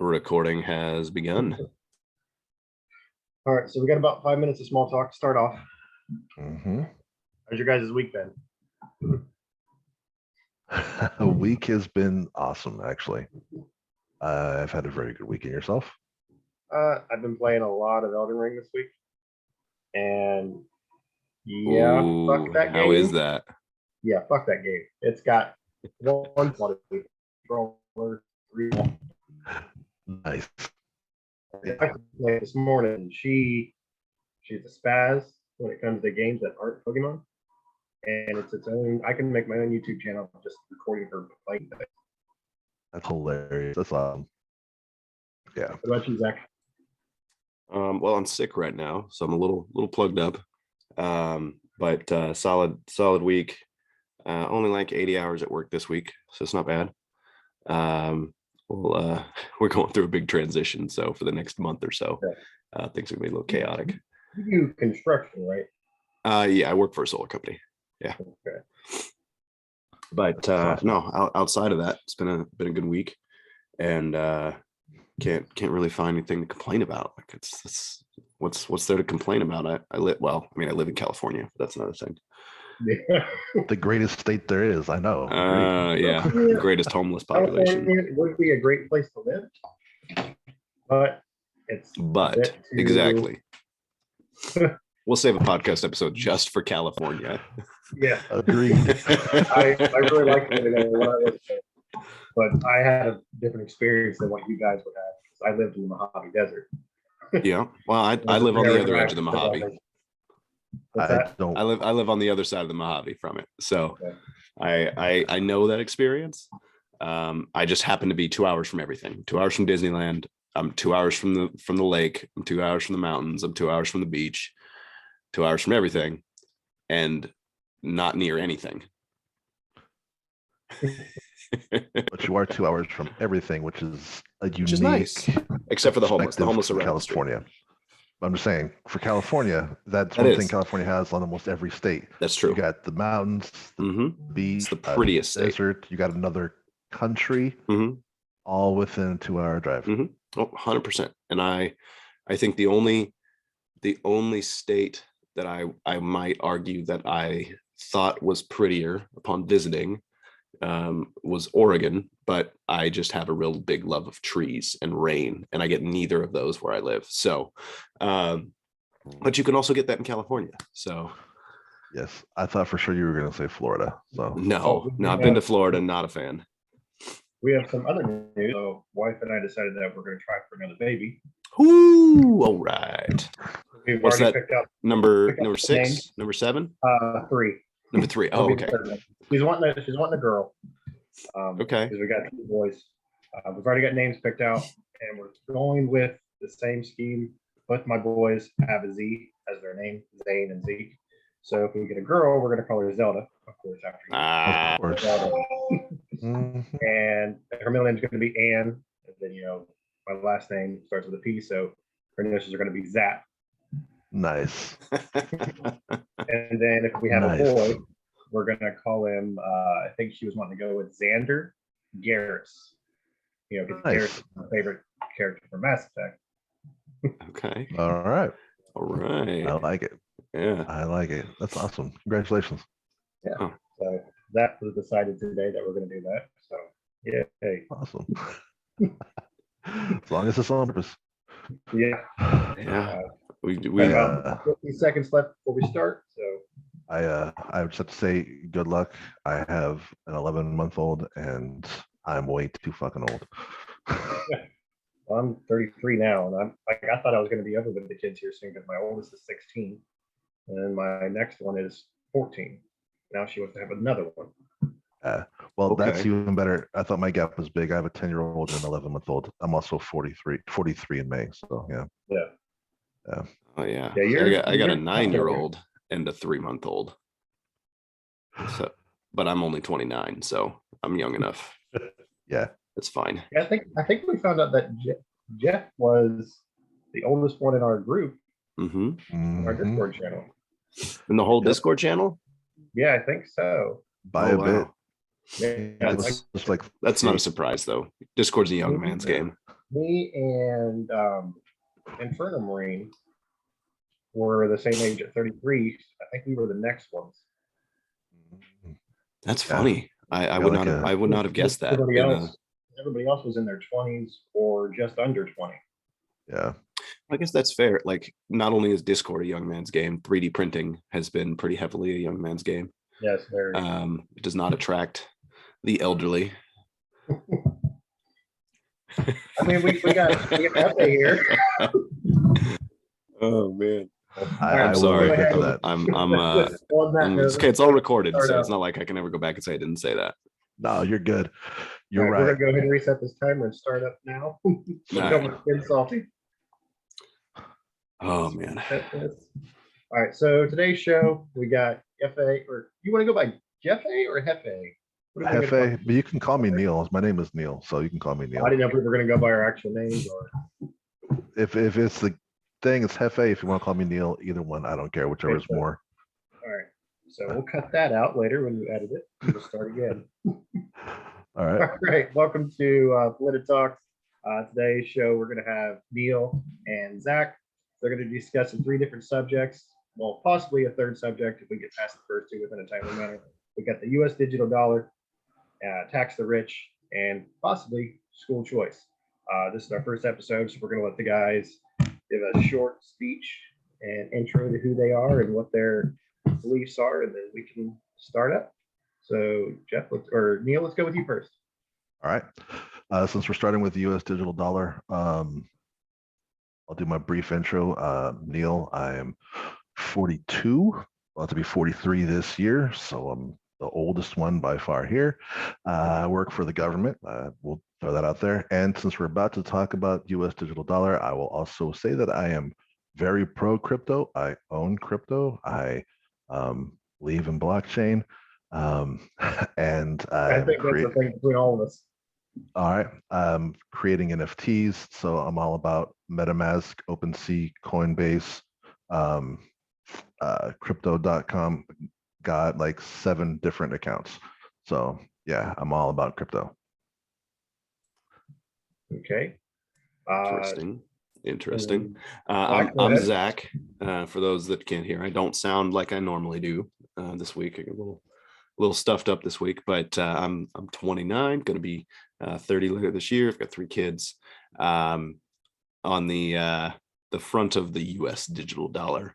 Recording has begun. All right, so we got about 5 minutes of small talk to start off. Mm-hmm. How's your guys' week been? A week has been awesome, actually. I've had a very good week. And yourself? I've been playing a lot of Elden Ring this week, and yeah, fuck that game. How is that? Yeah, fuck that game. It's got one controller, three. Nice. I played this morning. She's a spaz when it comes to games that aren't Pokemon, and it's its own. I can make my own YouTube channel just recording her playing that. That's hilarious. That's awesome. Yeah. What about you, Zach? Well, I'm sick right now, so I'm a little plugged up. But solid week. Only like 80 hours at work this week, so it's not bad. We're going through a big transition, so for the next month or so, things are gonna be a little chaotic. You do construction, right? Yeah, I work for a solar company. Yeah. Okay. But no, outside of that, it's been a good week, and can't really find anything to complain about. Like it's what's there to complain about? I live in California, but that's another thing. Yeah. The greatest state there is, I know. Yeah, greatest homeless population. California would be a great place to live, but exactly. We'll save a podcast episode just for California. Yeah, agreed. I really liked it when I was there, but I had a different experience than what you guys would have because I lived in the Mojave Desert. Yeah, well, I live on the other edge of the Mojave. I live on the other side of the Mojave from it, so okay. I know that experience. I just happen to be 2 hours from everything. 2 hours from Disneyland. I'm 2 hours from the lake. I'm 2 hours from the mountains. I'm 2 hours from the beach. 2 hours from everything, and not near anything. But you are 2 hours from everything, which is a unique. Which is nice, except for the homeless. The homeless around California. I'm just saying, for California, that's that one is. thing California has on almost every state. That's true. You got the mountains, the beach, it's the prettiest the desert. You got another country, all within a 2 hour drive. Oh, 100%. And I think the only state that I might argue that I thought was prettier upon visiting was Oregon, but I just have a real big love of trees and rain, and I get neither of those where I live. So, but you can also get that in California. So, yes, I thought for sure you were going to say Florida. So no, I've been to Florida, not a fan. We have some other news. So, wife and I decided that we're going to try for another baby. Ooh, all right. We've What's already that? picked out Number 6, names. number 7, 3. number 3. Oh, okay. She's wanting a girl. Okay. Because we got 2 boys. We've already got names picked out, and we're going with the same scheme. Both my boys have a Z as their name, Zane and Zeke. So if we get a girl, we're going to call her Zelda, of course. Of course. And her middle name is going to be Anne. And then, my last name starts with a P, so her initials are going to be Zap. Nice. And then if we have a boy, we're going to call him, I think she was wanting to go with Xander Garrus. Because Garrus is my favorite character from Mass Effect. Okay. All right. I like it. Yeah. I like it. That's awesome. Congratulations. Yeah. Oh. So that was decided today that we're going to do that. So, yeah. Hey. Awesome. As long as it's on purpose. Yeah. Yeah. We have 50 seconds left before we start. So I would just have to say good luck. I have an 11-month-old and I'm way too fucking old. Well, I'm 33 now, and I thought I was going to be over with the kids here soon because my oldest is 16, and my next one is 14. Now she wants to have another one. Well, okay. That's even better. I thought my gap was big. I have a 10-year-old and an 11-month-old. I'm also 43 in May. So yeah. Oh yeah. I got a 9-year-old and a 3-month-old. So, but I'm only 29, so I'm young enough. Yeah, it's fine. Yeah, I think we found out that Jeff was the oldest one in our group, our Discord channel. In the whole Discord channel? Yeah, I think so. By a bit. Yeah, that's not a surprise though. Discord's a young man's game. Me and Inferno Marine were the same age at 33. I think we were the next ones. That's Yeah. funny. I would not have, I would not have guessed that. Everybody else was in their 20s or just under 20. Yeah. I guess that's fair. Like, not only is Discord a young man's game, 3D printing has been pretty heavily a young man's game. Yes, very. It does not attract the elderly. I mean, we got Efe here. Oh man. I'm sorry. that. It's okay. It's all recorded, so it's not like I can ever go back and say I didn't say that. No, you're good. You're right. We're gonna go ahead and reset this timer and start up now. Don't get salty. Oh man. All right. So today's show, we got Efe, or you want to go by Jeffe or Hefe? Hefe, but you can call me Neil. My name is Neil, so you can call me Neil. I didn't know if we were going to go by our actual names or. If it's the thing, it's Hefe. If you want to call me Neil, either one, I don't care, whichever is more. All right. So we'll cut that out later when you edit it. We'll start again. All right. All right. Welcome to PolitiTalks. Today's show, we're going to have Neil and Zach. They're going to be discussing 3 different subjects. Well, possibly a third subject if we get past the first 2 within a timely manner. We got the U.S. digital dollar, tax the rich, and possibly school choice. This is our first episode, so we're going to let the guys give a short speech and intro to who they are and what their beliefs are, and then we can start up. So, Jeff, Neil, let's go with you first. All right. Since we're starting with the U.S. digital dollar, I'll do my brief intro. Neil, I am 42, about to be 43 this year, so I'm the oldest one by far here. I work for the government. We'll throw that out there. And since we're about to talk about U.S. digital dollar, I will also say that I am very pro crypto. I own crypto. I believe in blockchain. And I think that's the thing between all of us. All right. I'm creating NFTs. So I'm all about MetaMask, OpenSea, Coinbase, crypto.com. Got like 7 different accounts. So yeah, I'm all about crypto. Okay. Interesting. I'm Zach. For those that can't hear, I don't sound like I normally do this week. I get a little stuffed up this week, but I'm 29, going to be 30 later this year. I've got 3 kids. On the front of the U.S. digital dollar,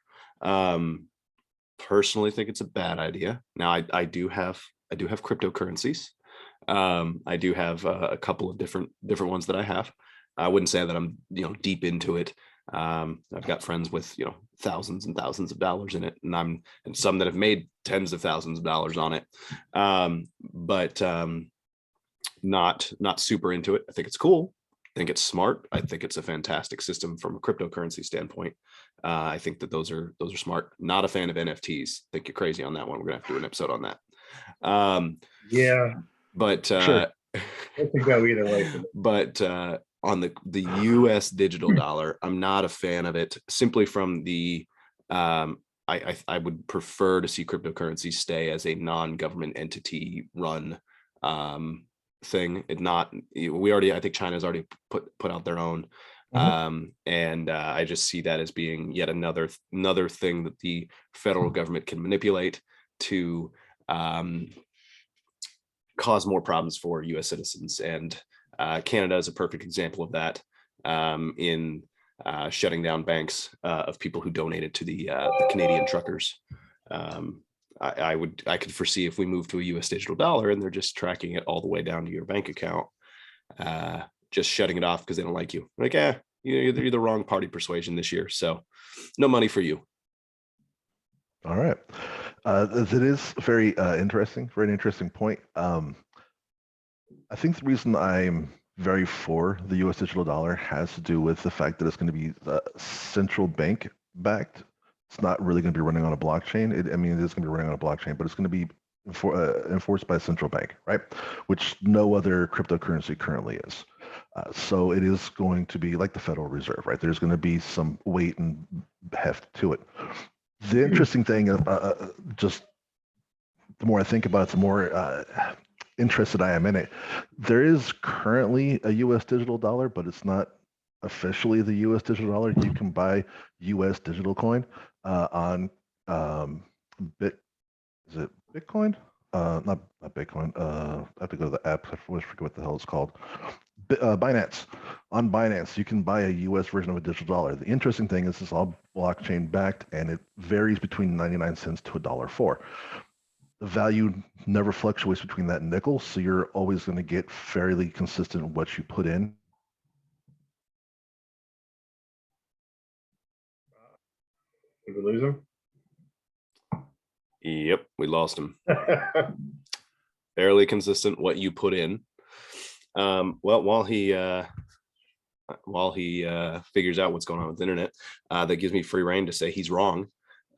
personally think it's a bad idea. Now I do have cryptocurrencies. I do have a couple of different ones that I have. I wouldn't say that I'm deep into it. I've got friends with thousands and thousands of dollars in it, and some that have made tens of thousands of dollars on it. But not super into it. I think it's cool. I think it's smart. I think it's a fantastic system from a cryptocurrency standpoint. I think that those are smart. Not a fan of NFTs. I think you're crazy on that one. We're gonna have to do an episode on that. Yeah, but sure. It could go either way. But on the U.S. digital dollar, I'm not a fan of it, simply from the I would prefer to see cryptocurrency stay as a non-government entity run thing. I think China's already put out their own. And I just see that as being yet another thing that the federal government can manipulate to cause more problems for U.S. citizens. And Canada is a perfect example of that, in shutting down banks of people who donated to the Canadian truckers. I could foresee if we move to a U.S. digital dollar and they're just tracking it all the way down to your bank account, just shutting it off because they don't like you. Like, you're the wrong party persuasion this year, so no money for you. All right. It is very interesting, very interesting point. I think the reason I'm very for the U.S. digital dollar has to do with the fact that it's going to be central bank backed. It's not really going to be running on a blockchain. It is going to be running on a blockchain, but it's going to be enforced by a central bank, right? Which no other cryptocurrency currently is. So it is going to be like the Federal Reserve, right? There's going to be some weight and heft to it. The interesting thing, just the more I think about it, the more interested I am in it. There is currently a U.S. digital dollar, but it's not officially the U.S. digital dollar. You can buy U.S. digital coin on Bit. Is it Bitcoin? Not Bitcoin. I have to go to the app. I always forget what the hell it's called. Binance. On Binance, you can buy a U.S. version of a digital dollar. The interesting thing is it's all blockchain backed, and it varies between 99 cents to $1.04. The value never fluctuates between that and nickel, so you're always going to get fairly consistent what you put in. Did we lose him? Yep, we lost him. Fairly consistent what you put in. Well, while he figures out what's going on with the internet, that gives me free reign to say he's wrong,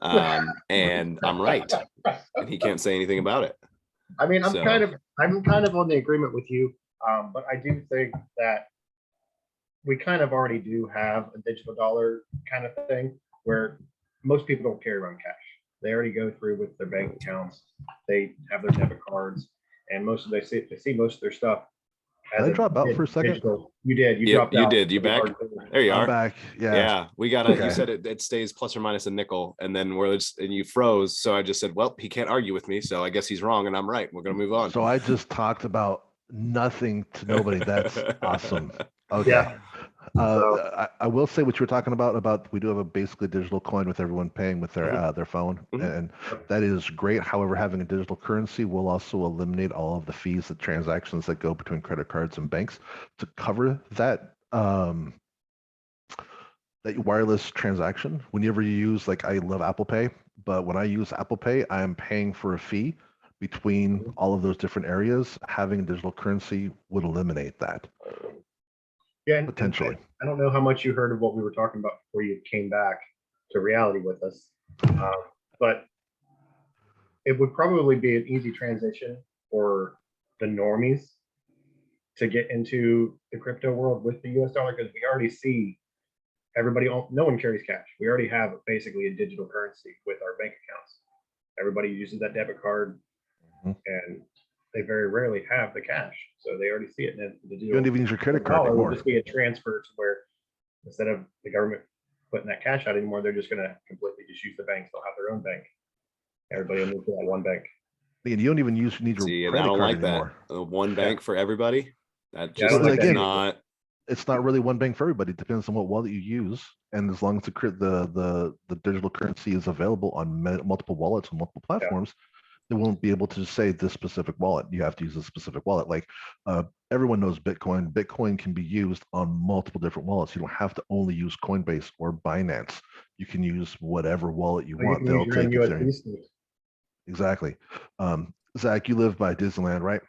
and I'm right, and he can't say anything about it. I mean, I'm kind of on the agreement with you, but I do think that we kind of already do have a digital dollar kind of thing where most people don't carry around cash. They already go through with their bank accounts. They have their debit cards, and they see most of their stuff. Did I drop out for a second? Digital. You did. You Yep, dropped out. You did. You back? There you are. I'm back. Yeah. Yeah. We got it. Okay. You said it stays plus or minus a nickel, and then and you froze. So I just said, well, he can't argue with me, so I guess he's wrong and I'm right. We're gonna move on. So I just talked about nothing to nobody. That's awesome. Okay. Yeah. I will say what you were talking about we do have a basically digital coin with everyone paying with their phone, and that is great. However, having a digital currency will also eliminate all of the fees, the transactions that go between credit cards and banks to cover that that wireless transaction. Whenever you use, like, I love Apple Pay, but when I use Apple Pay, I am paying for a fee between all of those different areas. Having a digital currency would eliminate that. Yeah, potentially. I don't know how much you heard of what we were talking about before you came back to reality with us, but it would probably be an easy transition for the normies to get into the crypto world with the US dollar, because we already see no one carries cash. We already have basically a digital currency with our bank accounts. Everybody uses that debit card, and they very rarely have the cash, so they already see it. And you don't even use your credit card anymore. It would just be a transfer to where, instead of the government putting that cash out anymore, they're just going to completely just use the banks. They'll have their own bank. Everybody will move to that one bank. And you don't even need your credit card anymore. One bank for everybody. That just not. It's not really one bank for everybody. It depends on what wallet you use, and as long as the digital currency is available on multiple wallets and multiple platforms, they won't be able to just say this specific wallet. You have to use a specific wallet. Like everyone knows Bitcoin. Bitcoin can be used on multiple different wallets. You don't have to only use Coinbase or Binance. You can use whatever wallet you want. They'll take it. Exactly. Zach, you live by Disneyland, right?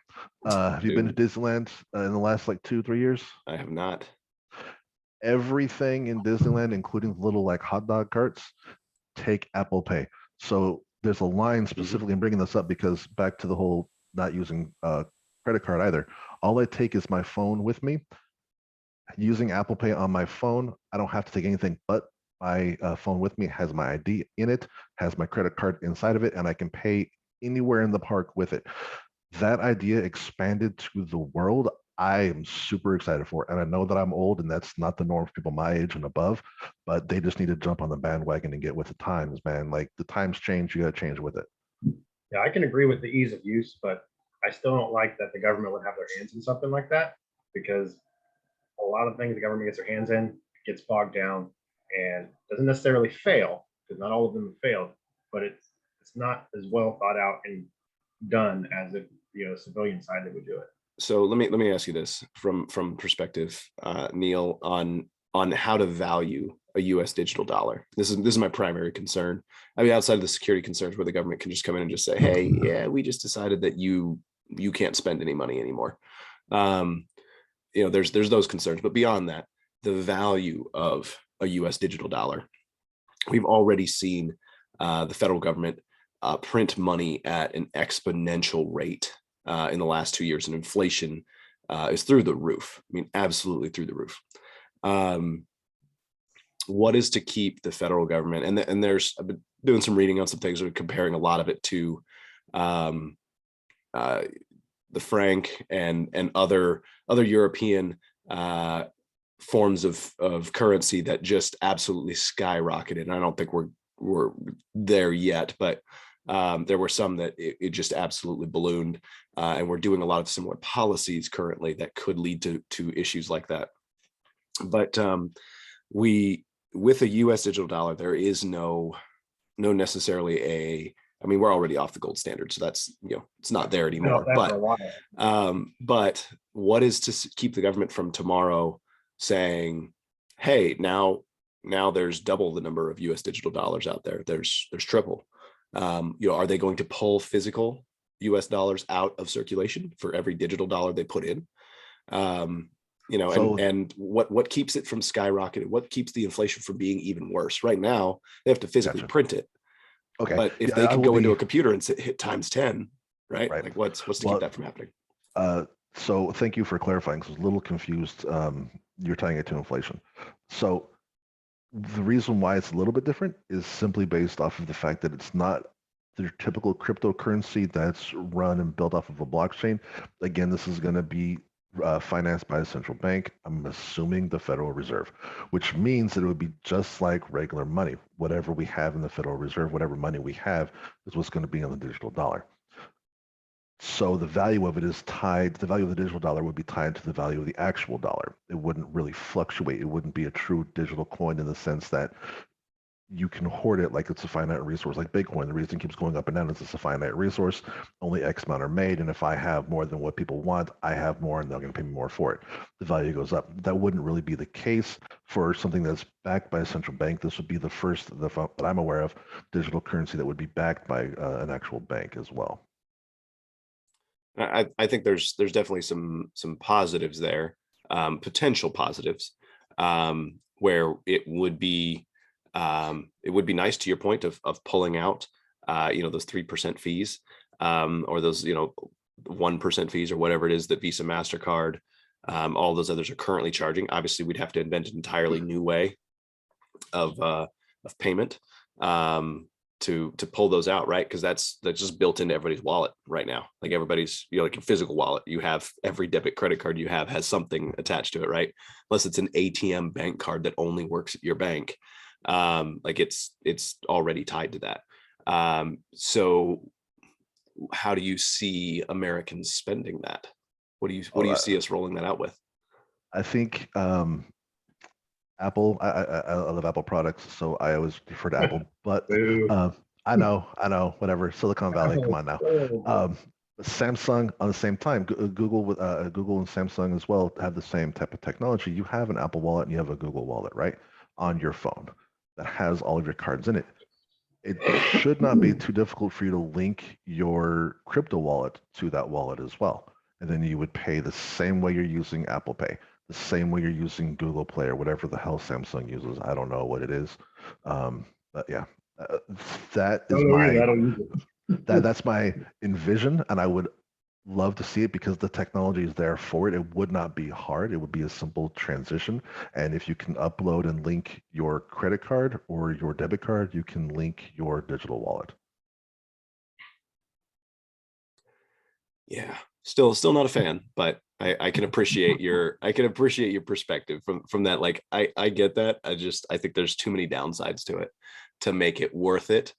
Have you been to Disneyland in the last 2-3 years? I have not. Everything in Disneyland, including the little hot dog carts, take Apple Pay. So there's a line specifically. I'm bringing this up because back to the whole not using credit card either. All I take is my phone with me. Using Apple Pay on my phone, I don't have to take anything but my phone with me. It has my ID in it, has my credit card inside of it, and I can pay anywhere in the park with it. That idea expanded to the world. I am super excited for it. And I know that I'm old and that's not the norm for people my age and above, but they just need to jump on the bandwagon and get with the times, man. The times change, you got to change with it. Yeah, I can agree with the ease of use, but I still don't like that the government would have their hands in something like that, because a lot of things the government gets their hands in gets bogged down and doesn't necessarily fail, because not all of them have failed, but it's not as well thought out and done as if the civilian side that would do it. So let me ask you this from perspective, Neil, on how to value a U.S. digital dollar. This is my primary concern. I mean, outside of the security concerns where the government can just come in and just say, hey, yeah, we just decided that you can't spend any money anymore. There's those concerns, but beyond that, the value of a U.S. digital dollar, we've already seen the federal government print money at an exponential rate in the last 2 years, and inflation is through the roof. I mean, absolutely through the roof. What is to keep the federal government? And I've been doing some reading on some things, or comparing a lot of it to the franc and other European forms of currency that just absolutely skyrocketed. And I don't think we're there yet, but there were some that it just absolutely ballooned, and we're doing a lot of similar policies currently that could lead to issues like that. But with a U.S. digital dollar, there is no necessarily I mean, we're already off the gold standard, so that's, it's not there anymore. But what is to keep the government from tomorrow saying, hey, now there's double the number of U.S. digital dollars out there. There's triple. Are they going to pull physical U.S. dollars out of circulation for every digital dollar they put in? And what keeps it from skyrocketing? What keeps the inflation from being even worse? Right now, they have to physically print it. Okay. But if they can go into a computer and hit times 10, right? Like what's to keep that from happening? So thank you for clarifying. I was a little confused. You're tying it to inflation. So the reason why it's a little bit different is simply based off of the fact that it's not the typical cryptocurrency that's run and built off of a blockchain. Again, this is going to be financed by a central bank. I'm assuming the Federal Reserve, which means that it would be just like regular money. Whatever we have in the Federal Reserve, whatever money we have is what's going to be on the digital dollar. So the value of it is tied, the value of the digital dollar would be tied to the value of the actual dollar. It wouldn't really fluctuate. It wouldn't be a true digital coin in the sense that you can hoard it like it's a finite resource, like Bitcoin. The reason it keeps going up and down is it's a finite resource. Only X amount are made. And if I have more than what people want, I have more and they're going to pay me more for it. The value goes up. That wouldn't really be the case for something that's backed by a central bank. This would be the first that I'm aware of digital currency that would be backed by an actual bank as well. I think there's definitely some positives there, potential positives, where it would be nice, to your point, of pulling out those 3% fees, or those 1% fees, or whatever it is that Visa, MasterCard, all those others are currently charging. Obviously, we'd have to invent an entirely new way of payment to pull those out, right? Because that's just built into everybody's wallet right now. Like everybody's, like a physical wallet, you have every debit credit card you have has something attached to it, right? Unless it's an ATM bank card that only works at your bank. Like it's already tied to that. So how do you see Americans spending that? What do you see us rolling that out with? I think Apple, I love Apple products, so I always refer to Apple, but I know, whatever, Silicon Valley, come on now. Samsung on the same time, Google and Samsung as well have the same type of technology. You have an Apple wallet and you have a Google wallet, right, on your phone that has all of your cards in it. It should not be too difficult for you to link your crypto wallet to that wallet as well. And then you would pay the same way you're using Apple Pay, the same way you're using Google Play, or whatever the hell Samsung uses. I don't know what it is. But yeah, that's my envision, and I would love to see it because the technology is there for it. It would not be hard. It would be a simple transition. And if you can upload and link your credit card or your debit card, you can link your digital wallet. Yeah, still not a fan, but I can appreciate your perspective from that. Like I get that. I think there's too many downsides to it to make it worth it,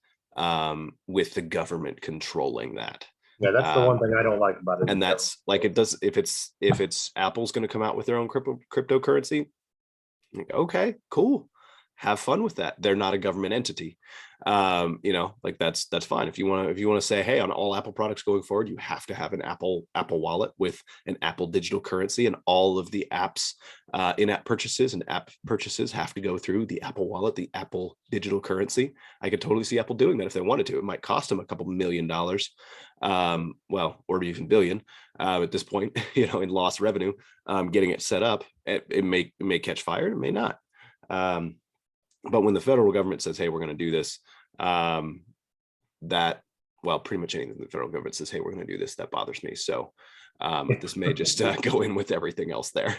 with the government controlling that. Yeah, that's the one thing I don't like about it. And that's like, it does, if it's Apple's going to come out with their own cryptocurrency, like, okay, cool, have fun with that. They're not a government entity. Like that's fine. If you want to say, hey, on all Apple products going forward, you have to have an Apple wallet with an Apple digital currency, and all of the apps, in-app purchases and app purchases have to go through the Apple wallet, the Apple digital currency. I could totally see Apple doing that if they wanted to. It might cost them a couple $1 million, or even billion, at this point, in lost revenue, getting it set up. It may catch fire, it may not. But when the federal government says, hey, we're going to do this, pretty much anything the federal government says, hey, we're going to do this, that bothers me. So this may just go in with everything else there.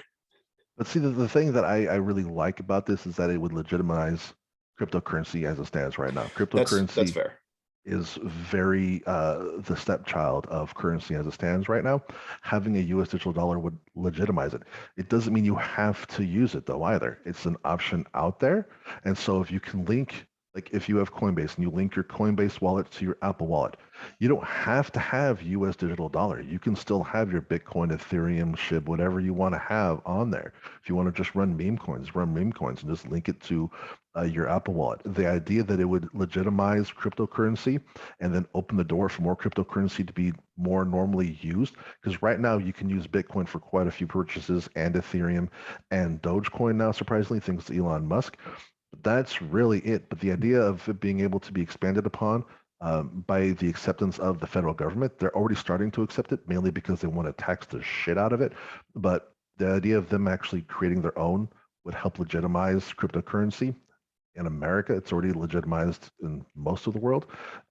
But see, the thing that I really like about this is that it would legitimize cryptocurrency as it stands right now. Cryptocurrency, that's fair. is very the stepchild of currency as it stands right now. Having a US digital dollar would legitimize it. It doesn't mean you have to use it though either. It's an option out there. And so if you can link, like if you have Coinbase and you link your Coinbase wallet to your Apple wallet, you don't have to have US digital dollar. You can still have your Bitcoin, Ethereum, SHIB, whatever you want to have on there. If you want to just run meme coins and just link it to your Apple wallet. The idea that it would legitimize cryptocurrency and then open the door for more cryptocurrency to be more normally used, because right now you can use Bitcoin for quite a few purchases and Ethereum and Dogecoin now, surprisingly, thanks to Elon Musk. But that's really it. But the idea of it being able to be expanded upon by the acceptance of the federal government, they're already starting to accept it, mainly because they want to tax the shit out of it. But the idea of them actually creating their own would help legitimize cryptocurrency. In America, it's already legitimized in most of the world,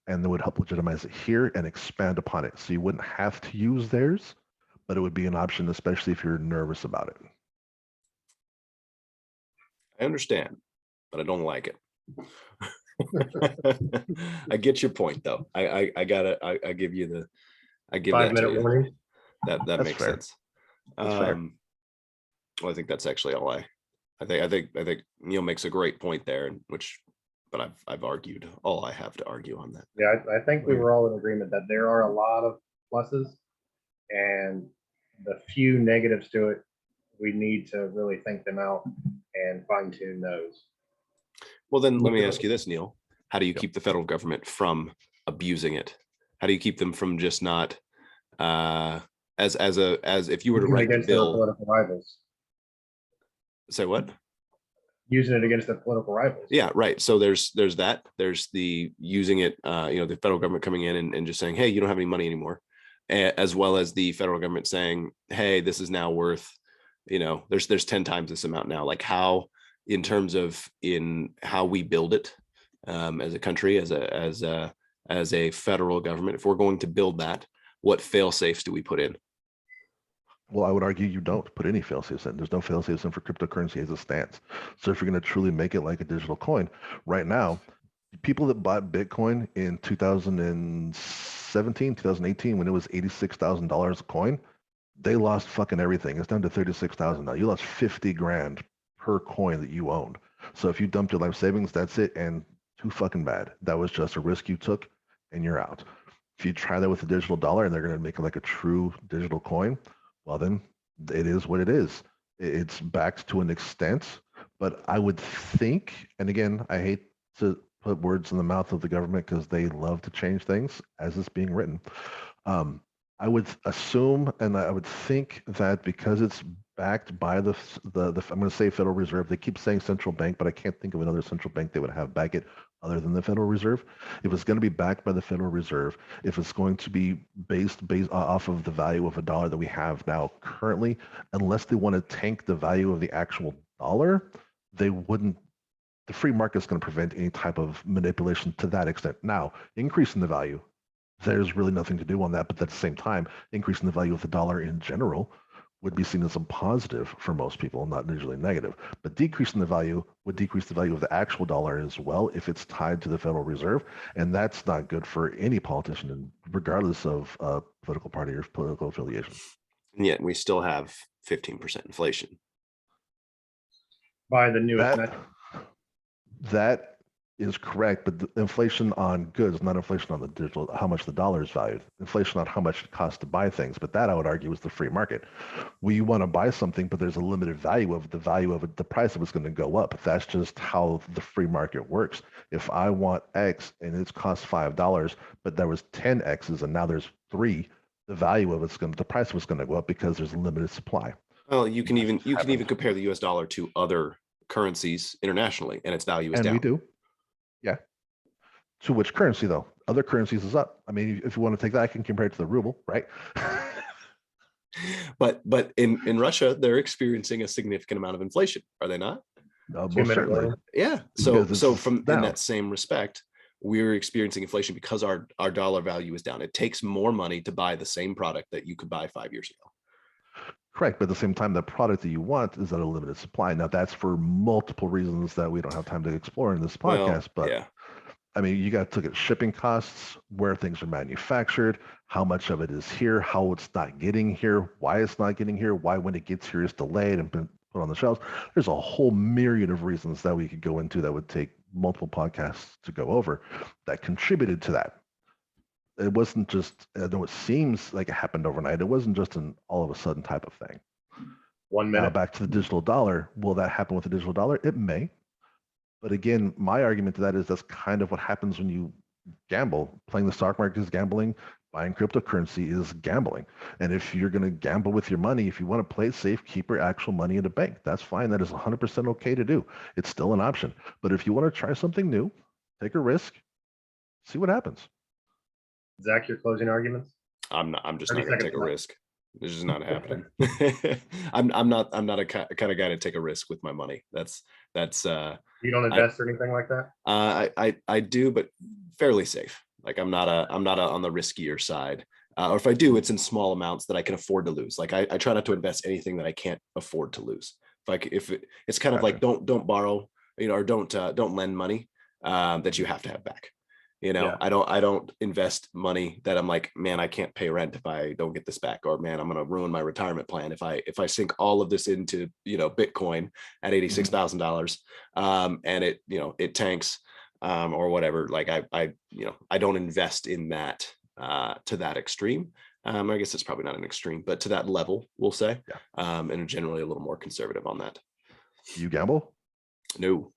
and they would help legitimize it here and expand upon it. So you wouldn't have to use theirs, but it would be an option, especially if you're nervous about it. I understand, but I don't like it. I get your point though. I give you the, I give that to 5-minute you. warning. That That's makes fair. sense. That's fair. Well, I think that's actually all I think Neil makes a great point there, but I've argued all I have to argue on that. Yeah, I think we were all in agreement that there are a lot of pluses and the few negatives to it. We need to really think them out and fine tune those. Well, then let me ask you this, Neil. How do you keep the federal government from abusing it? How do you keep them from just not as if you were to Using it write the against their bill? political rivals. Say what? Using it against their political rivals. Yeah, right. So there's that. There's the using it, the federal government coming in and just saying, hey, you don't have any money anymore, as well as the federal government saying, hey, this is now worth, there's 10 times this amount now. Like how, in terms of in how we build it as a country, as a federal government, if we're going to build that, what fail safes do we put in? Well, I would argue you don't put any fail-safes in. There's no fail-safes in for cryptocurrency as it stands. So if you're going to truly make it like a digital coin, right now, people that bought Bitcoin in 2017, 2018, when it was $86,000 a coin, they lost fucking everything. It's down to 36,000 now. You lost 50 grand per coin that you owned. So if you dumped your life savings, that's it, and too fucking bad. That was just a risk you took, and you're out. If you try that with a digital dollar and they're going to make it like a true digital coin, well, then it is what it is. It's backed to an extent, but I would think, and again, I hate to put words in the mouth of the government because they love to change things as it's being written. I would assume, and I would think that because it's backed by the I'm going to say Federal Reserve. They keep saying central bank, but I can't think of another central bank they would have back it other than the Federal Reserve. If it's going to be backed by the Federal Reserve, if it's going to be based off of the value of a dollar that we have now currently, unless they want to tank the value of the actual dollar, they wouldn't. The free market is going to prevent any type of manipulation to that extent. Now, increasing the value, there's really nothing to do on that. But at the same time, increasing the value of the dollar in general would be seen as a positive for most people, not usually negative. But decreasing the value would decrease the value of the actual dollar as well if it's tied to the Federal Reserve. And that's not good for any politician, regardless of political party or political affiliation. And yet we still have 15% inflation. By the newest metric. That is correct, but the inflation on goods, not inflation on the digital, how much the dollar is valued. Inflation on how much it costs to buy things, but that I would argue is the free market. We want to buy something, but there's a limited value of the value of it, the price of it's going to go up. That's just how the free market works. If I want X and it's cost $5, but there was 10 X's and now there's 3, the value of the price was going to go up because there's a limited supply. Well, you can even compare the US dollar to other currencies internationally, and its value is down. And we do. Yeah. To which currency though? Other currencies is up. I mean, if you want to take that, I can compare it to the ruble, right? but in Russia, they're experiencing a significant amount of inflation, are they not? Most certainly. Yeah. So from in that same respect, we're experiencing inflation because our dollar value is down. It takes more money to buy the same product that you could buy 5 years ago. Correct. But at the same time, the product that you want is at a limited supply. Now, that's for multiple reasons that we don't have time to explore in this podcast. But I mean, you got to look at shipping costs, where things are manufactured, how much of it is here, how it's not getting here, why it's not getting here, why when it gets here it's delayed and been put on the shelves. There's a whole myriad of reasons that we could go into that would take multiple podcasts to go over that contributed to that. It wasn't just, though it seems like it happened overnight, it wasn't just an all of a sudden type of thing. 1 Now minute. back to the digital dollar. Will that happen with the digital dollar? It may. But again, my argument to that is that's kind of what happens when you gamble. Playing the stock market is gambling. Buying cryptocurrency is gambling. And if you're going to gamble with your money, if you want to play it safe, keep your actual money in the bank. That's fine. That is 100% okay to do. It's still an option. But if you want to try something new, take a risk, see what happens. Zach, your closing arguments? I'm just 30 not going to seconds take a left. risk. This is not happening. I'm not a kind of guy to take a risk with my money. That's You don't invest or anything like that? I do, but fairly safe. Like I'm not on the riskier side. Or if I do, it's in small amounts that I can afford to lose. Like I try not to invest anything that I can't afford to lose. It's kind of like don't borrow, or don't lend money that you have to have back. Yeah. I don't invest money that I'm like, man, I can't pay rent if I don't get this back, or man, I'm gonna ruin my retirement plan if I sink all of this into Bitcoin at $86,000 and it tanks or whatever. Like I don't invest in that to that extreme. I guess it's probably not an extreme, but to that level, we'll say. Yeah. And generally a little more conservative on that. You gamble? No.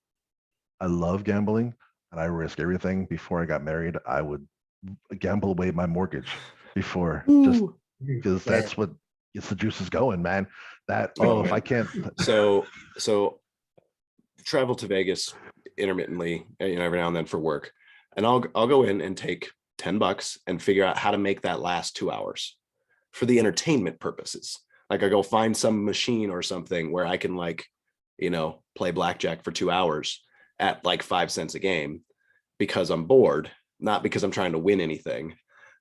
I love gambling, and I risk everything. Before I got married, I would gamble away my mortgage before, just because that's what gets the juices going, man. If I can't. So travel to Vegas intermittently, every now and then for work, and I'll go in and take $10 and figure out how to make that last 2 hours for the entertainment purposes. Like I go find some machine or something where I can play blackjack for 2 hours at like 5 cents a game because I'm bored, not because I'm trying to win anything,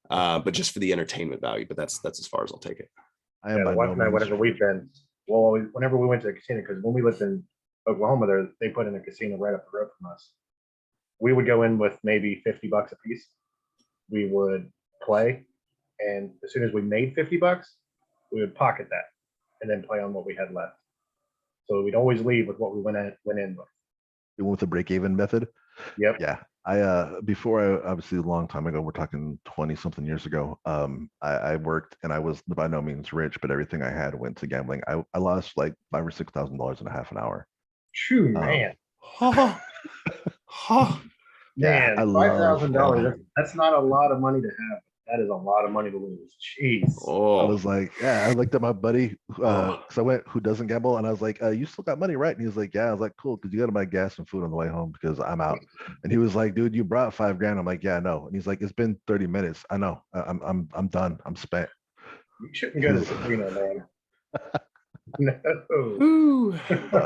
but just for the entertainment value. But that's as far as I'll take it. I am the by wife no and I, means. whenever we've been, well, whenever we went to the casino, because when we lived in Oklahoma, they put in a casino right up the road from us. We would go in with maybe $50 a piece. We would play, and as soon as we made $50, we would pocket that and then play on what we had left. So we'd always leave with what we went in with. You went with the break-even method? Yep. Yeah. Obviously a long time ago, we're talking 20 something years ago. I worked, and I was by no means rich, but everything I had went to gambling. I lost like $5,000 or $6,000 in a half an hour. Shoo, man. Yeah, Man, $5,000. That's not a lot of money to have. That is a lot of money to lose. Jeez. I was like, yeah, I looked at my buddy, because I went, who doesn't gamble, and I was like, you still got money, right? And he was like, yeah. I was like, cool, because you got to buy gas and food on the way home because I'm out. And he was like, dude, you brought $5,000. I'm like, yeah, I know. And he's like, it's been 30 minutes. I know. I'm done. I'm spent. You shouldn't go to the casino, man. No.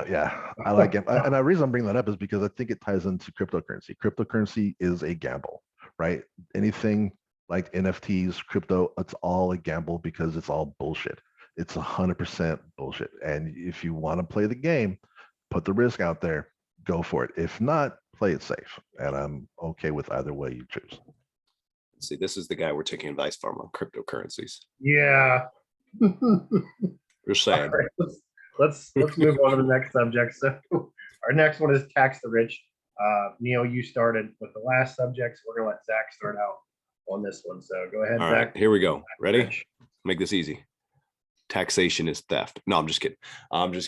Yeah, I like it. And the reason I'm bringing that up is because I think it ties into cryptocurrency. Cryptocurrency is a gamble, right? Anything like NFTs, crypto, it's all a gamble because it's all bullshit. It's 100% bullshit. And if you want to play the game, put the risk out there, go for it. If not, play it safe. And I'm okay with either way you choose. See, this is the guy we're taking advice from on cryptocurrencies. Yeah. You're saying. Right, let's move on to the next subject. So our next one is tax the rich. Neil, you started with the last subject, so we're gonna let Zach start out on this one. So go ahead, All Zach. right, here we go. Ready? Make this easy. Taxation is theft. No, I'm just kidding. I was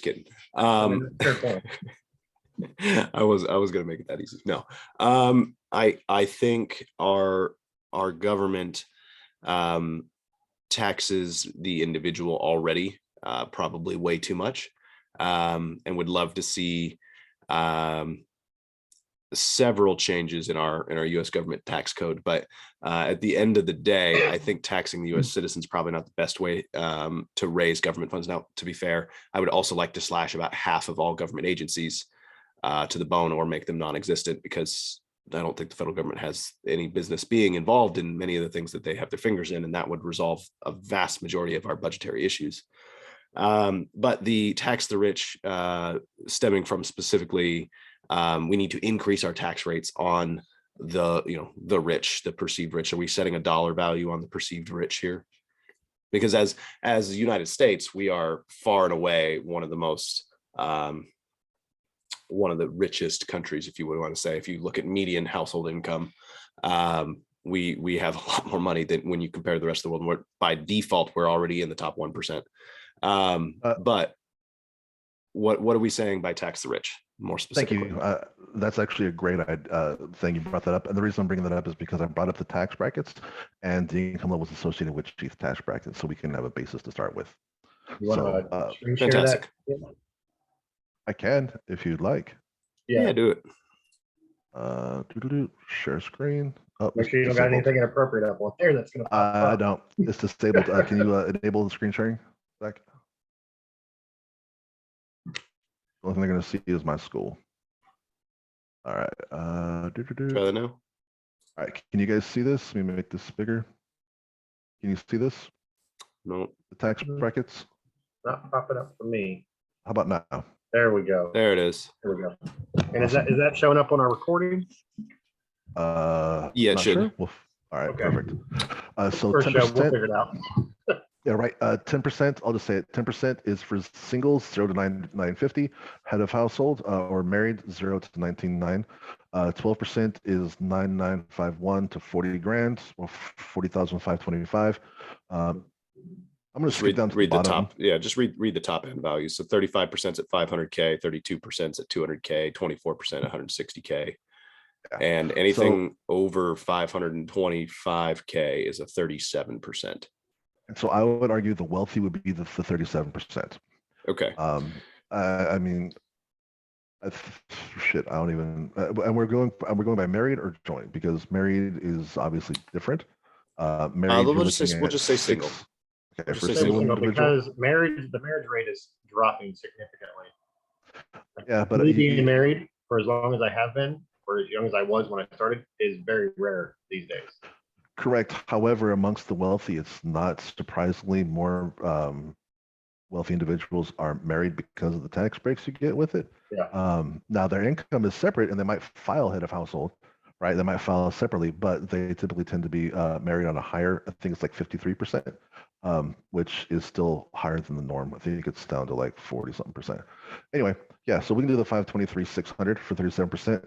gonna make it that easy. No. I think our government taxes the individual already probably way too much, and would love to see several changes in our US government tax code. But at the end of the day, I think taxing the US citizens is probably not the best way to raise government funds. Now, to be fair, I would also like to slash about half of all government agencies to the bone or make them non-existent, because I don't think the federal government has any business being involved in many of the things that they have their fingers in, and that would resolve a vast majority of our budgetary issues. But the tax the rich, stemming from specifically, we need to increase our tax rates on the rich, the perceived rich? Are we setting a dollar value on the perceived rich here? Because as the United States, we are far and away one of the most one of the richest countries, if you would want to say. If you look at median household income, we have a lot more money than when you compare to the rest of the world. And we're, by default, we're already in the top 1%. But what are we saying by tax the rich more specifically? Thank you. That's actually a great thing you brought that up. And the reason I'm bringing that up is because I brought up the tax brackets and the income levels associated with each tax bracket, so we can have a basis to start with. You want So, to share fantastic. that? I can, if you'd like. Yeah, do it. Share screen. Oh, Make sure you don't got anything inappropriate up on there that's going to pop up. I don't. It's disabled. Can you enable the screen sharing? Zach? The only thing they're going to see is my school. All right. Try that now. All right. Can you guys see this? Let me make this bigger. Can you see this? No. The tax brackets? Not popping up for me. How about now? There we go. There it is. There we go. And is that showing up on our recording? Yeah, it not should. Sure. Well, all right, Okay. perfect. So First 10%. show, we'll figure it out. Yeah, right. 10%, I'll just say it. 10% is for singles, 0 to 950, head of household, or married, 0 to 19,900. 12% is 9,951 to 40 grand, or 40,525. I'm going to skip down to the bottom. Top. Yeah, just read the top end values. So 35% at 500K, 32% at 200K, 24% at 160K. Yeah. And anything over 525K is a 37%. And so I would argue the wealthy would be the 37%. Okay. I mean, shit, I don't even. And we're going by married or joint, because married is obviously different. Married, we'll just say single. Okay, Just for say single Single, individual. because the marriage rate is dropping significantly. Yeah, but me being married for as long as I have been, or as young as I was when I started, is very rare these days. Correct. However, amongst the wealthy, it's not surprisingly more wealthy individuals are married because of the tax breaks you get with it. Yeah. Now their income is separate, and they might file head of household, right? They might file separately, but they typically tend to be married on a higher, I think it's like 53%, which is still higher than the norm. I think it's down to like 40 something percent. Anyway, yeah, so we can do the 523,600 for 37%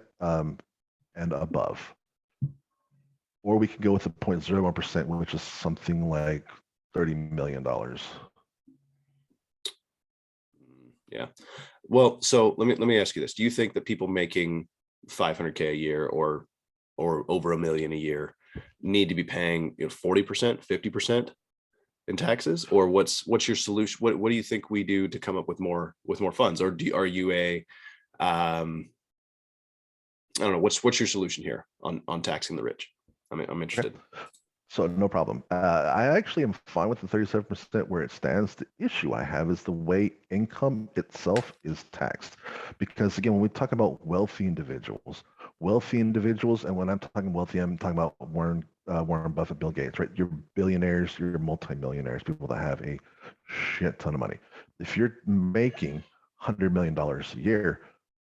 and above. Or we can go with the 0.01%, which is something like $30 million. Yeah. Well, so let me ask you this. Do you think that people making 500K a year or over $1 million a year need to be paying 40%, 50% in taxes? Or what's your solution? What do you think we do to come up with more funds? Or are you a I don't know, what's your solution here on taxing the rich? I'm interested. Okay. So no problem. I actually am fine with the 37% where it stands. The issue I have is the way income itself is taxed. Because again, when we talk about wealthy individuals, and when I'm talking wealthy, I'm talking about Warren Buffett, Bill Gates, right? You're billionaires, you're multimillionaires, people that have a shit ton of money. If you're making $100 million a year,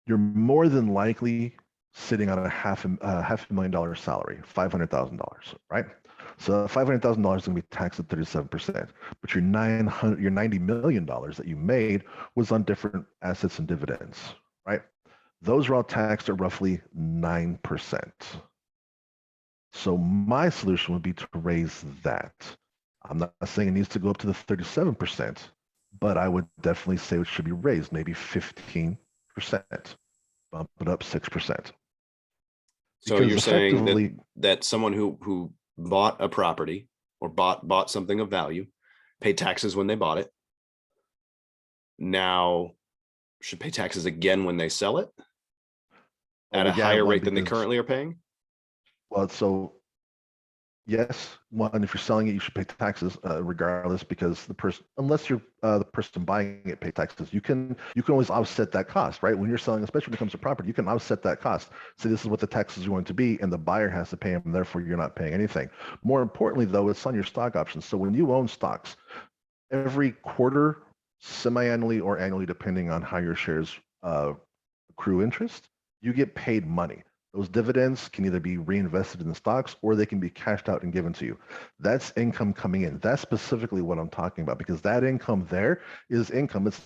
you're more than likely sitting on a half a $1 million salary, $500,000, right? So $500,000 is going to be taxed at 37%, but your $90 million that you made was on different assets and dividends, right? Those are all taxed at roughly 9%. So my solution would be to raise that. I'm not saying it needs to go up to the 37%, but I would definitely say it should be raised, maybe 15%, bump it up 6%. So you're saying that someone who bought a property or bought something of value, paid taxes when they bought it, now should pay taxes again when they sell it at a higher rate than they currently are paying? Well, so yes, one, if you're selling it, you should pay taxes regardless, because the person, unless you're the person buying it, pay taxes. You can always offset that cost, right? When you're selling, especially when it comes to property, you can offset that cost. So this is what the taxes are going to be, and the buyer has to pay them, and therefore you're not paying anything. More importantly, though, it's on your stock options. So when you own stocks, every quarter, semi-annually or annually, depending on how your shares accrue interest, you get paid money. Those dividends can either be reinvested in the stocks or they can be cashed out and given to you. That's income coming in. That's specifically what I'm talking about, because that income there is income. It's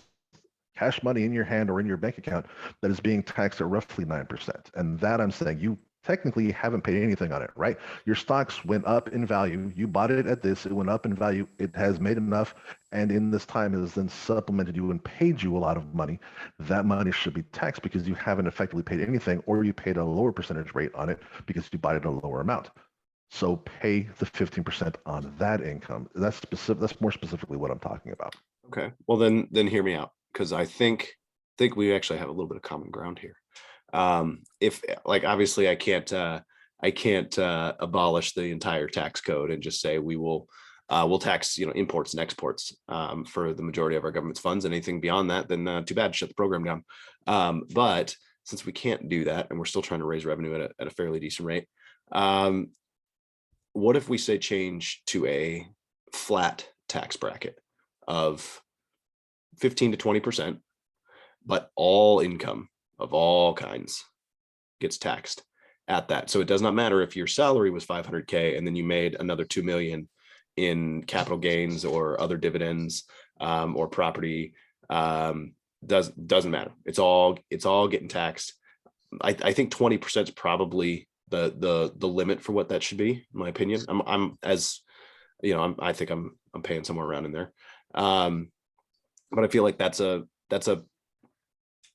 cash money in your hand or in your bank account that is being taxed at roughly 9%. And that I'm saying you technically haven't paid anything on it, right? Your stocks went up in value. You bought it at this, it went up in value. It has made enough. And in this time has then supplemented you and paid you a lot of money. That money should be taxed because you haven't effectively paid anything, or you paid a lower percentage rate on it because you bought it at a lower amount. So pay the 15% on that income. That's specific. That's more specifically what I'm talking about. Okay. Well, then hear me out, because I think we actually have a little bit of common ground here. If, like, obviously I can't abolish the entire tax code and just say we'll tax, imports and exports for the majority of our government's funds. Anything beyond that, then too bad, shut the program down. But since we can't do that, and we're still trying to raise revenue at a fairly decent rate, what if we say change to a flat tax bracket of 15 to 20%, but all income of all kinds gets taxed at that. So it does not matter if your salary was 500K and then you made another 2 million in capital gains or other dividends or property. Doesn't matter. It's all getting taxed. I think 20% is probably the limit for what that should be, in my opinion. I think I'm paying somewhere around in there. But I feel like that's a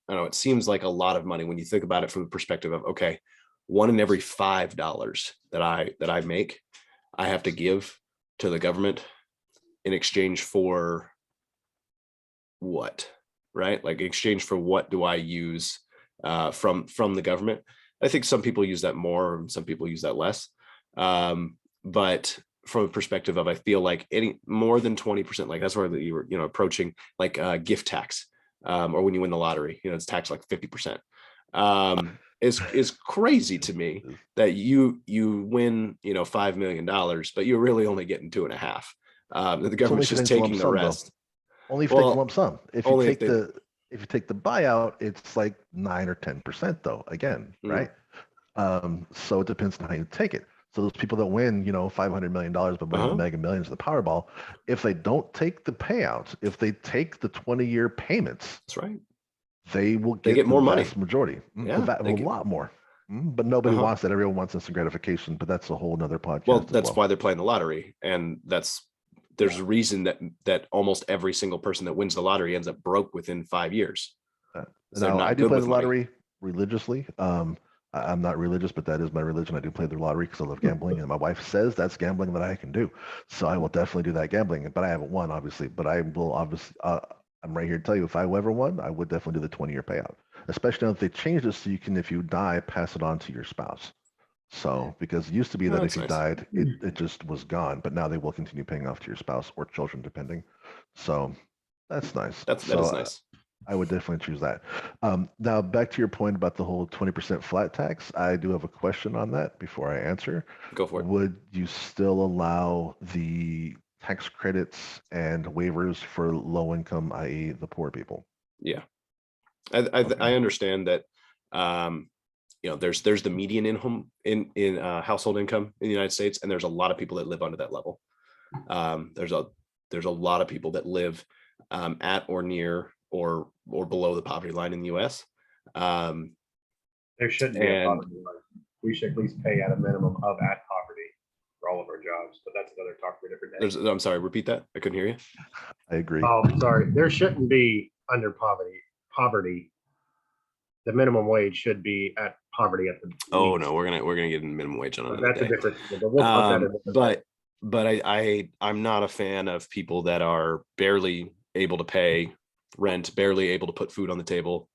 I don't know, it seems like a lot of money when you think about it from the perspective of, okay, one in every $5 that I make, I have to give to the government in exchange for what, right? Like, in exchange for what do I use from the government? I think some people use that more, and some people use that less. But from a perspective of, I feel like any more than 20%, like that's where you were, approaching like gift tax, or when you win the lottery, it's taxed like 50%. Is crazy to me that you win, $5 million, but you're really only getting 2.5. The government's just taking the rest. Only if they take lump sum. If you only take if you take the buyout, it's like 9 or 10% though, again, right? So it depends on how you take it. So those people that win, $500 million, but win the Mega Millions, the Powerball, if they don't take the payouts, if they take the 20-year payments, that's right, they will get more the money. vast majority, a lot more. But nobody wants that. Everyone wants instant gratification, but that's a whole nother podcast. Well, that's why they're playing the lottery, and there's a reason that almost every single person that wins the lottery ends up broke within 5 years. Now, I do play the lottery religiously. I'm not religious, but that is my religion. I do play the lottery because I love gambling, and my wife says that's gambling that I can do. So I will definitely do that gambling, but I haven't won, obviously. But I will obviously, I'm right here to tell you, if I ever won, I would definitely do the 20-year payout, especially now that they changed it so you can, if you die, pass it on to your spouse. So, because it used to be that if you died, it just was gone, but now they will continue paying off to your spouse or children, depending. So that's nice. That is nice. I would definitely choose that. Now, back to your point about the whole 20% flat tax, I do have a question on that before I answer. Go for it. Would you still allow the tax credits and waivers for low income, i.e. the poor people? Yeah. I understand that, there's the median income in household income in the United States, and there's a lot of people that live under that level. There's a lot of people that live at or near or below the poverty line in the U.S. There shouldn't be a poverty line. We should at least pay at a minimum of at poverty for all of our jobs, but that's another talk for a different day. I'm sorry, repeat that. I couldn't hear you. I agree. Oh, sorry. There shouldn't be under poverty. The minimum wage should be at poverty at the. Oh no, we're gonna get minimum wage on another That's day. a different. But we'll talk that but I'm not a fan of people that are barely able to pay rent, barely able to put food on the table,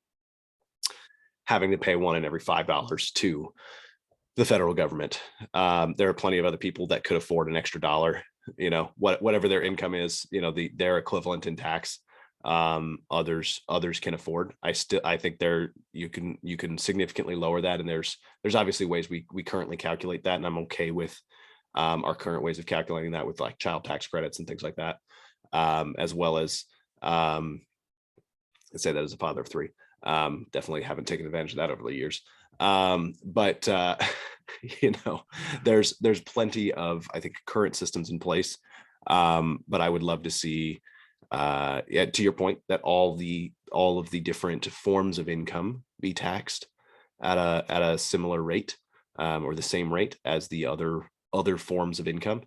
having to pay one in every $5 to the federal government. There are plenty of other people that could afford an extra dollar, whatever their income is, their equivalent in tax. Others can afford. I think you can significantly lower that, and there's obviously ways we currently calculate that, and I'm okay with our current ways of calculating that with like child tax credits and things like that, as well as I say that as a father of three. Definitely haven't taken advantage of that over the years. But you know, there's plenty of, I think, current systems in place. But I would love to see, yeah, to your point, that all of the different forms of income be taxed at a similar rate, or the same rate as the other forms of income.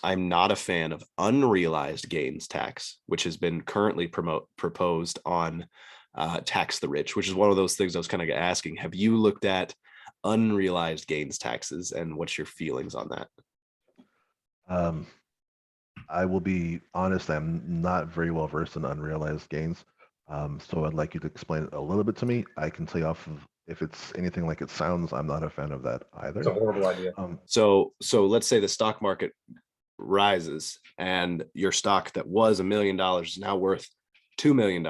I'm not a fan of unrealized gains tax, which has been currently proposed on Tax the Rich, which is one of those things I was kind of asking. Have you looked at unrealized gains taxes, and what's your feelings on that? Um, I will be honest, I'm not very well versed in unrealized gains. So I'd like you to explain it a little bit to me. I can tell you off of if it's anything like it sounds, I'm not a fan of that It's a either. horrible idea. So let's say the stock market rises and your stock that was $1 million is now worth $2 million.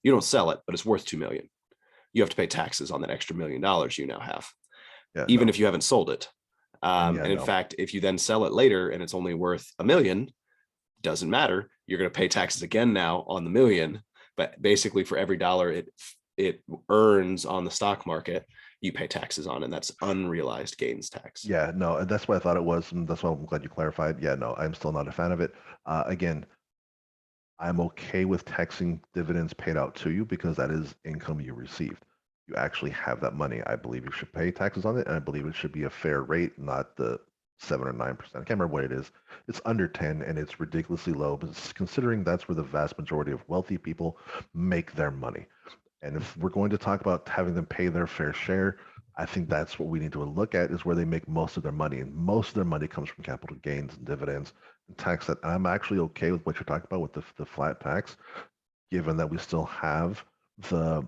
You don't sell it, but it's worth 2 million. You have to pay taxes on that extra $1 million you now have, Yeah, even no. if you haven't sold it. And yeah, And in no. fact, if you then sell it later and it's only worth $1 million, doesn't matter. You're going to pay taxes again now on the million. But basically, for every dollar it earns on the stock market, you pay taxes on, and that's unrealized gains tax. Yeah, no, and that's what I thought it was, and that's why I'm glad you clarified. Yeah, no, I'm still not a fan of it. Again, I'm okay with taxing dividends paid out to you because that is income you received. You actually have that money. I believe you should pay taxes on it, and I believe it should be a fair rate, not the 7 or 9%. I can't remember what it is. It's under 10, and it's ridiculously low, but considering that's where the vast majority of wealthy people make their money. And if we're going to talk about having them pay their fair share, I think that's what we need to look at is where they make most of their money. And most of their money comes from capital gains and dividends and tax that. And I'm actually okay with what you're talking about with the flat tax, given that we still have the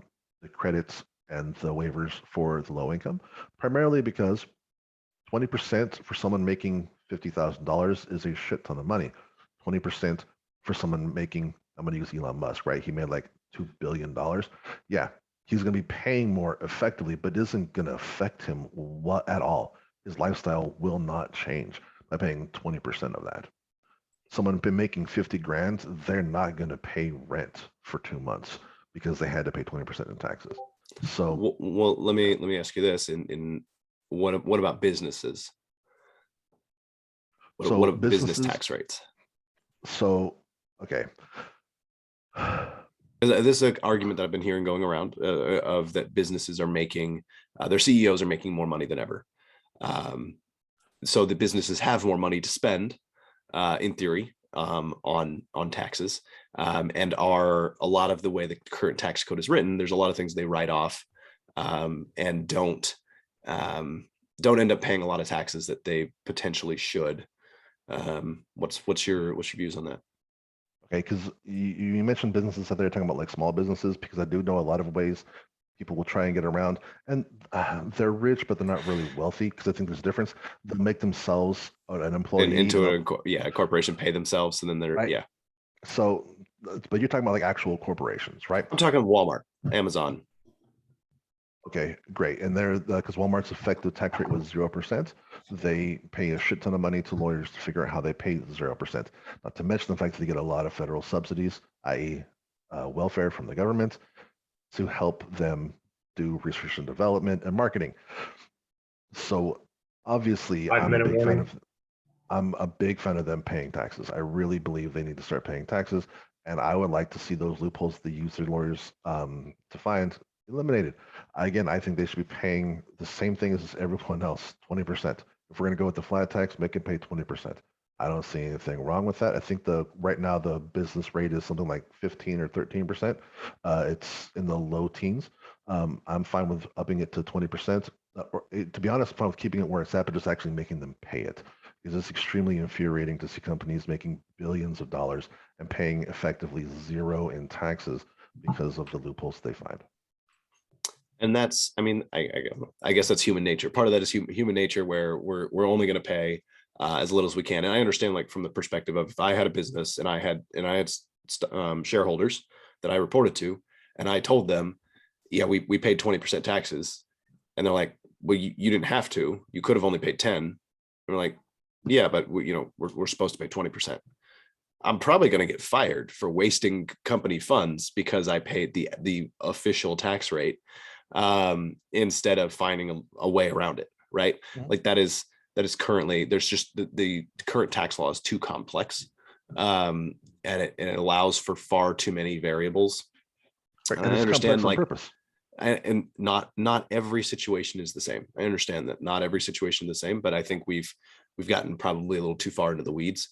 credits and the waivers for the low income, primarily because 20% for someone making $50,000 is a shit ton of money. 20% for someone making, I'm going to use Elon Musk, right? He made like $2 billion. Yeah, he's going to be paying more effectively, but it isn't going to affect him at all. His lifestyle will not change by paying 20% of that. Someone been making 50 grand, they're not going to pay rent for 2 months because they had to pay 20% in taxes. So, well, let me ask you this: in what about businesses? What about business businesses, tax rates? so, okay. This is an argument that I've been hearing going around, of that businesses are making, their CEOs are making more money than ever. So the businesses have more money to spend, in theory, on taxes, and are a lot of the way the current tax code is written. There's a lot of things they write off, and don't end up paying a lot of taxes that they potentially should. What's your views on that? Okay, because you mentioned businesses out there talking about like small businesses, because I do know a lot of ways people will try and get around, and they're rich, but they're not really wealthy. Because I think there's a difference. They'll make themselves an employee, Into a corporation, pay themselves, and then they're, right? yeah. So, but you're talking about like actual corporations, right? I'm talking Walmart, Amazon. Okay, great. And they're because Walmart's effective tax rate was 0%. They pay a shit ton of money to lawyers to figure out how they pay 0%. Not to mention the fact that they get a lot of federal subsidies, i.e., welfare from the government, to help them do research and development and marketing. So obviously, 5 minute warning. I'm a big fan of them paying taxes. I really believe they need to start paying taxes, and I would like to see those loopholes they use their lawyers to find eliminated. Again, I think they should be paying the same thing as everyone else, 20%. If we're going to go with the flat tax, make it pay 20%. I don't see anything wrong with that. I think right now the business rate is something like 15 or 13%. It's in the low teens. I'm fine with upping it to 20%. To be honest, I'm fine with keeping it where it's at, but just actually making them pay it. Because it's extremely infuriating to see companies making billions of dollars and paying effectively zero in taxes because of the loopholes they find. And that's, I mean, I guess that's human nature. Part of that is human nature, where we're only going to pay as little as we can. And I understand, like, from the perspective of, if I had a business and I had shareholders that I reported to, and I told them, yeah, we paid 20% taxes, and they're like, well, you didn't have to. You could have only paid 10. And we're like, yeah, but we're supposed to pay 20%. I'm probably going to get fired for wasting company funds because I paid the official tax rate instead of finding a way around it, right? Mhm. Like that is currently, there's just the current tax law is too complex, and it allows for far too many variables. Right. And And I it's understand, complex on like, purpose. and not every situation is the same. I understand that not every situation is the same, but I think we've gotten probably a little too far into the weeds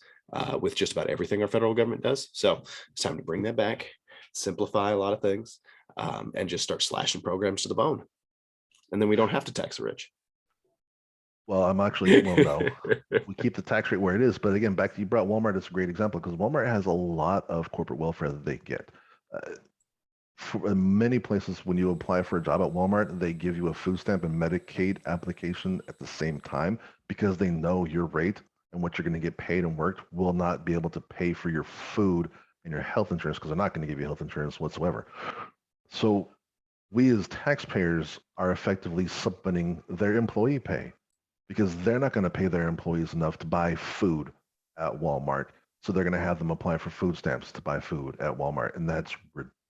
with just about everything our federal government does. So it's time to bring that back, simplify a lot of things, and just start slashing programs to the bone. And then we don't have to tax the rich. Well, no. We keep the tax rate where it is. But again, back to you brought Walmart as a great example because Walmart has a lot of corporate welfare that they get. In many places, when you apply for a job at Walmart, they give you a food stamp and Medicaid application at the same time because they know your rate and what you're going to get paid and worked will not be able to pay for your food and your health insurance because they're not going to give you health insurance whatsoever. So we as taxpayers are effectively supplementing their employee pay because they're not going to pay their employees enough to buy food at Walmart. So they're going to have them apply for food stamps to buy food at Walmart. And that's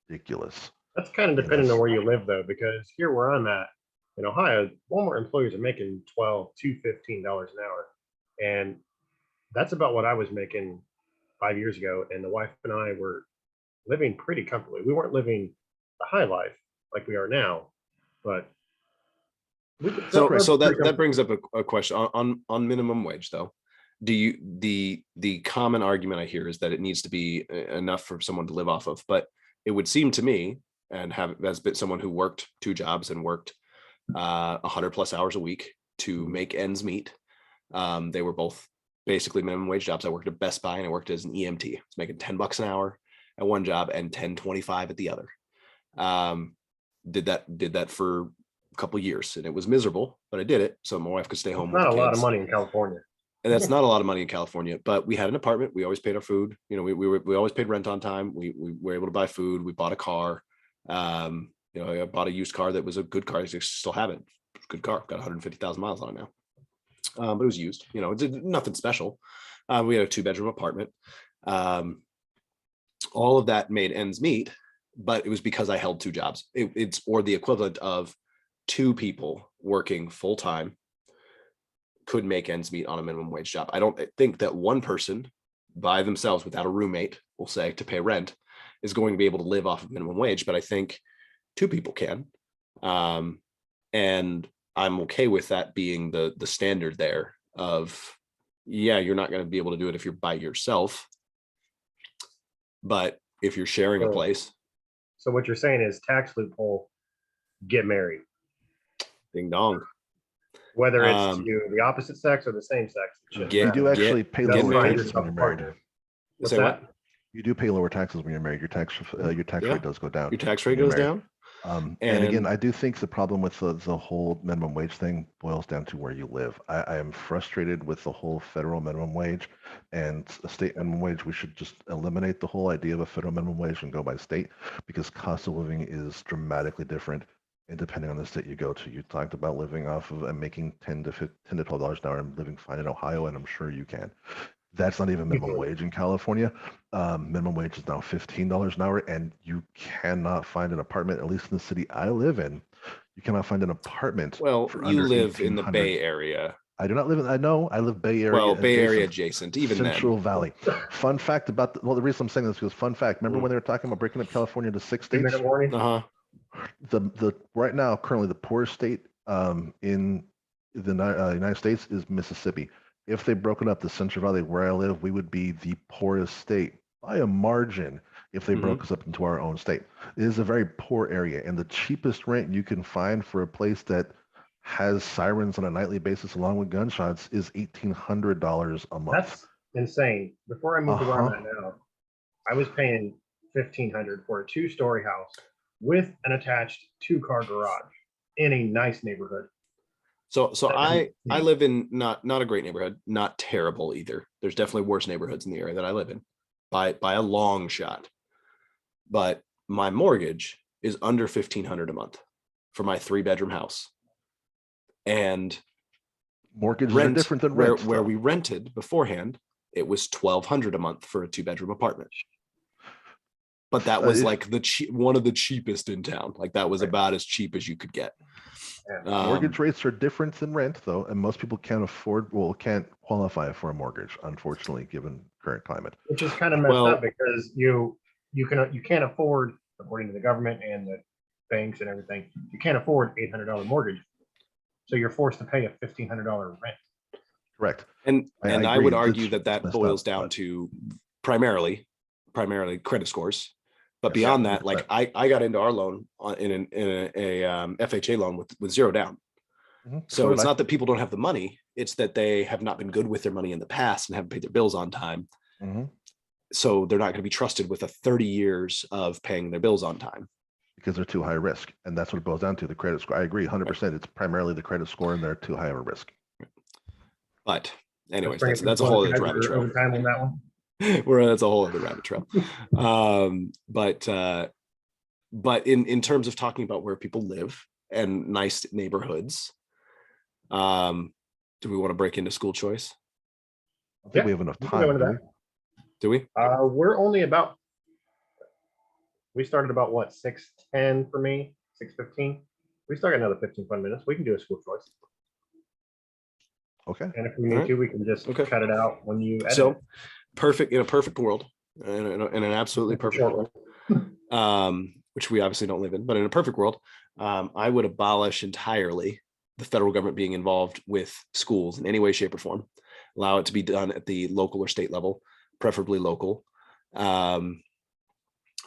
ridiculous. That's kind of depending on where you live, though, because here where I'm at in Ohio, Walmart employees are making $12 to $15 an hour. And that's about what I was making 5 years ago. And the wife and I were living pretty comfortably. We weren't living the high life like we are now, but we could So pretty that comfortable. brings up a question on minimum wage though. Do you the common argument I hear is that it needs to be enough for someone to live off of, but it would seem to me, and has been someone who worked two jobs and worked 100+ hours a week to make ends meet. They were both basically minimum wage jobs. I worked at Best Buy and I worked as an EMT. I was making $10 an hour at one job and $10.25 at the other. Did that for a couple of years and it was miserable, but I did it so my wife could stay home with Not the a lot of kids. money in California. And that's not a lot of money in California, but we had an apartment. We always paid our food. You know, we always paid rent on time. We were able to buy food. We bought a car. You know, I bought a used car that was a good car. I still have it. Good car. Got 150,000 miles on it now. But it was used. You know, it's nothing special. We had a 2-bedroom apartment. All of that made ends meet, but it was because I held two jobs. It's or the equivalent of two people working full time could make ends meet on a minimum wage job. I don't think that one person by themselves without a roommate, we'll say, to pay rent is going to be able to live off of minimum wage, but I think two people can. And I'm okay with that being the standard there of, yeah, you're not going to be able to do it if you're by yourself, but if you're sharing a place. So what you're saying is tax loophole, get married. Ding dong. Whether it's to the opposite sex or the same sex. You do actually pay lower taxes when you're married. Say what? You do pay lower taxes when you're married. Your tax rate does go down. Your tax rate goes down. And again, I do think the problem with the whole minimum wage thing boils down to where you live. I am frustrated with the whole federal minimum wage and a state minimum wage. We should just eliminate the whole idea of a federal minimum wage and go by state because cost of living is dramatically different. And depending on the state you go to, you talked about living off of and making $10 to $12 an hour and living fine in Ohio, and I'm sure you can. That's not even minimum wage in California. Minimum wage is now $15 an hour, and you cannot find an apartment, at least in the city I live in. You cannot find an apartment. Well, for you under live in the 1,800. Bay Area. I do not live in. I know I live Bay Area. Well, Bay Area adjacent, even Central then. Valley. Fun fact about the reason I'm saying this is fun fact. Remember when they were talking about breaking up California into 6 states? Uh-huh. The right now currently the poorest state in the United States is Mississippi. If they broken up the Central Valley where I live, we would be the poorest state by a margin if they broke us up into our own state. It is a very poor area, and the cheapest rent you can find for a place that has sirens on a nightly basis along with gunshots is $1,800 a month. That's insane. Before I moved to where I'm at now, I was paying $1,500 for a 2-story house with an attached 2-car garage in a nice neighborhood. So I live in not a great neighborhood, not terrible either. There's definitely worse neighborhoods in the area that I live in by a long shot. But my mortgage is under $1,500 a month for my 3-bedroom house. And mortgages are different than rent. Where we rented beforehand, it was $1,200 a month for a 2-bedroom apartment. But that was like one of the cheapest in town. Like that was about as cheap as you could get. Mortgage rates are different than rent, though, and most people can't qualify for a mortgage, unfortunately, given current climate. Which is kind of messed up because you can't afford, according to the government and the banks and everything, you can't afford $800 mortgage, so you're forced to pay a $1,500 rent. Correct. And I would argue that boils down to primarily credit scores. But beyond that, like I got into our loan in a FHA loan with 0 down. So it's not that people don't have the money; it's that they have not been good with their money in the past and haven't paid their bills on time. So they're not going to be trusted with 30 years of paying their bills on time because they're too high risk, and that's what it boils down to. The credit score. I agree, 100%. It's primarily the credit score, and they're too high of a risk. But anyways, that's a whole other rabbit trail. Overtime on that one. That's a whole other rabbit trail. But in terms of talking about where people live and nice neighborhoods, do we want to break into school choice? I think we have enough time. Do we? We're only about. We started about what, 6:10 for me, 6:15. We still got another 15 fun minutes. We can do a school choice. Okay. And if we need to, we can just cut it out when you edit. So perfect, in a perfect world, in an absolutely perfect world, which we obviously don't live in, but in a perfect world, I would abolish entirely the federal government being involved with schools in any way, shape, or form. Allow it to be done at the local or state level, preferably local.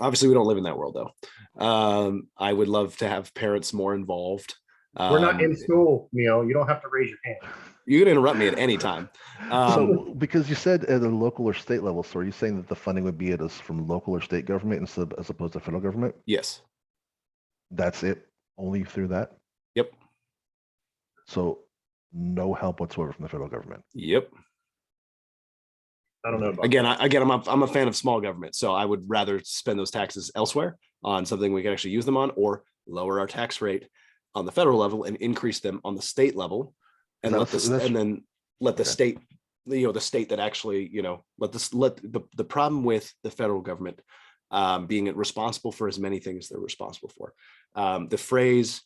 Obviously, we don't live in that world, though. I would love to have parents more involved. We're not in school, Neil. You don't have to raise your hand. You can interrupt me at any time. So, because you said at a local or state level, so are you saying that the funding would be from local or state government as opposed to federal government? Yes. That's it? Only through that? Yep. So, no help whatsoever from the federal government? Yep. I don't know about again, I'm a fan of small government, so I would rather spend those taxes elsewhere on something we can actually use them on, or lower our tax rate on the federal level and increase them on the state level, and let the state, the state that actually, let the problem with the federal government being responsible for as many things they're responsible for. The phrase,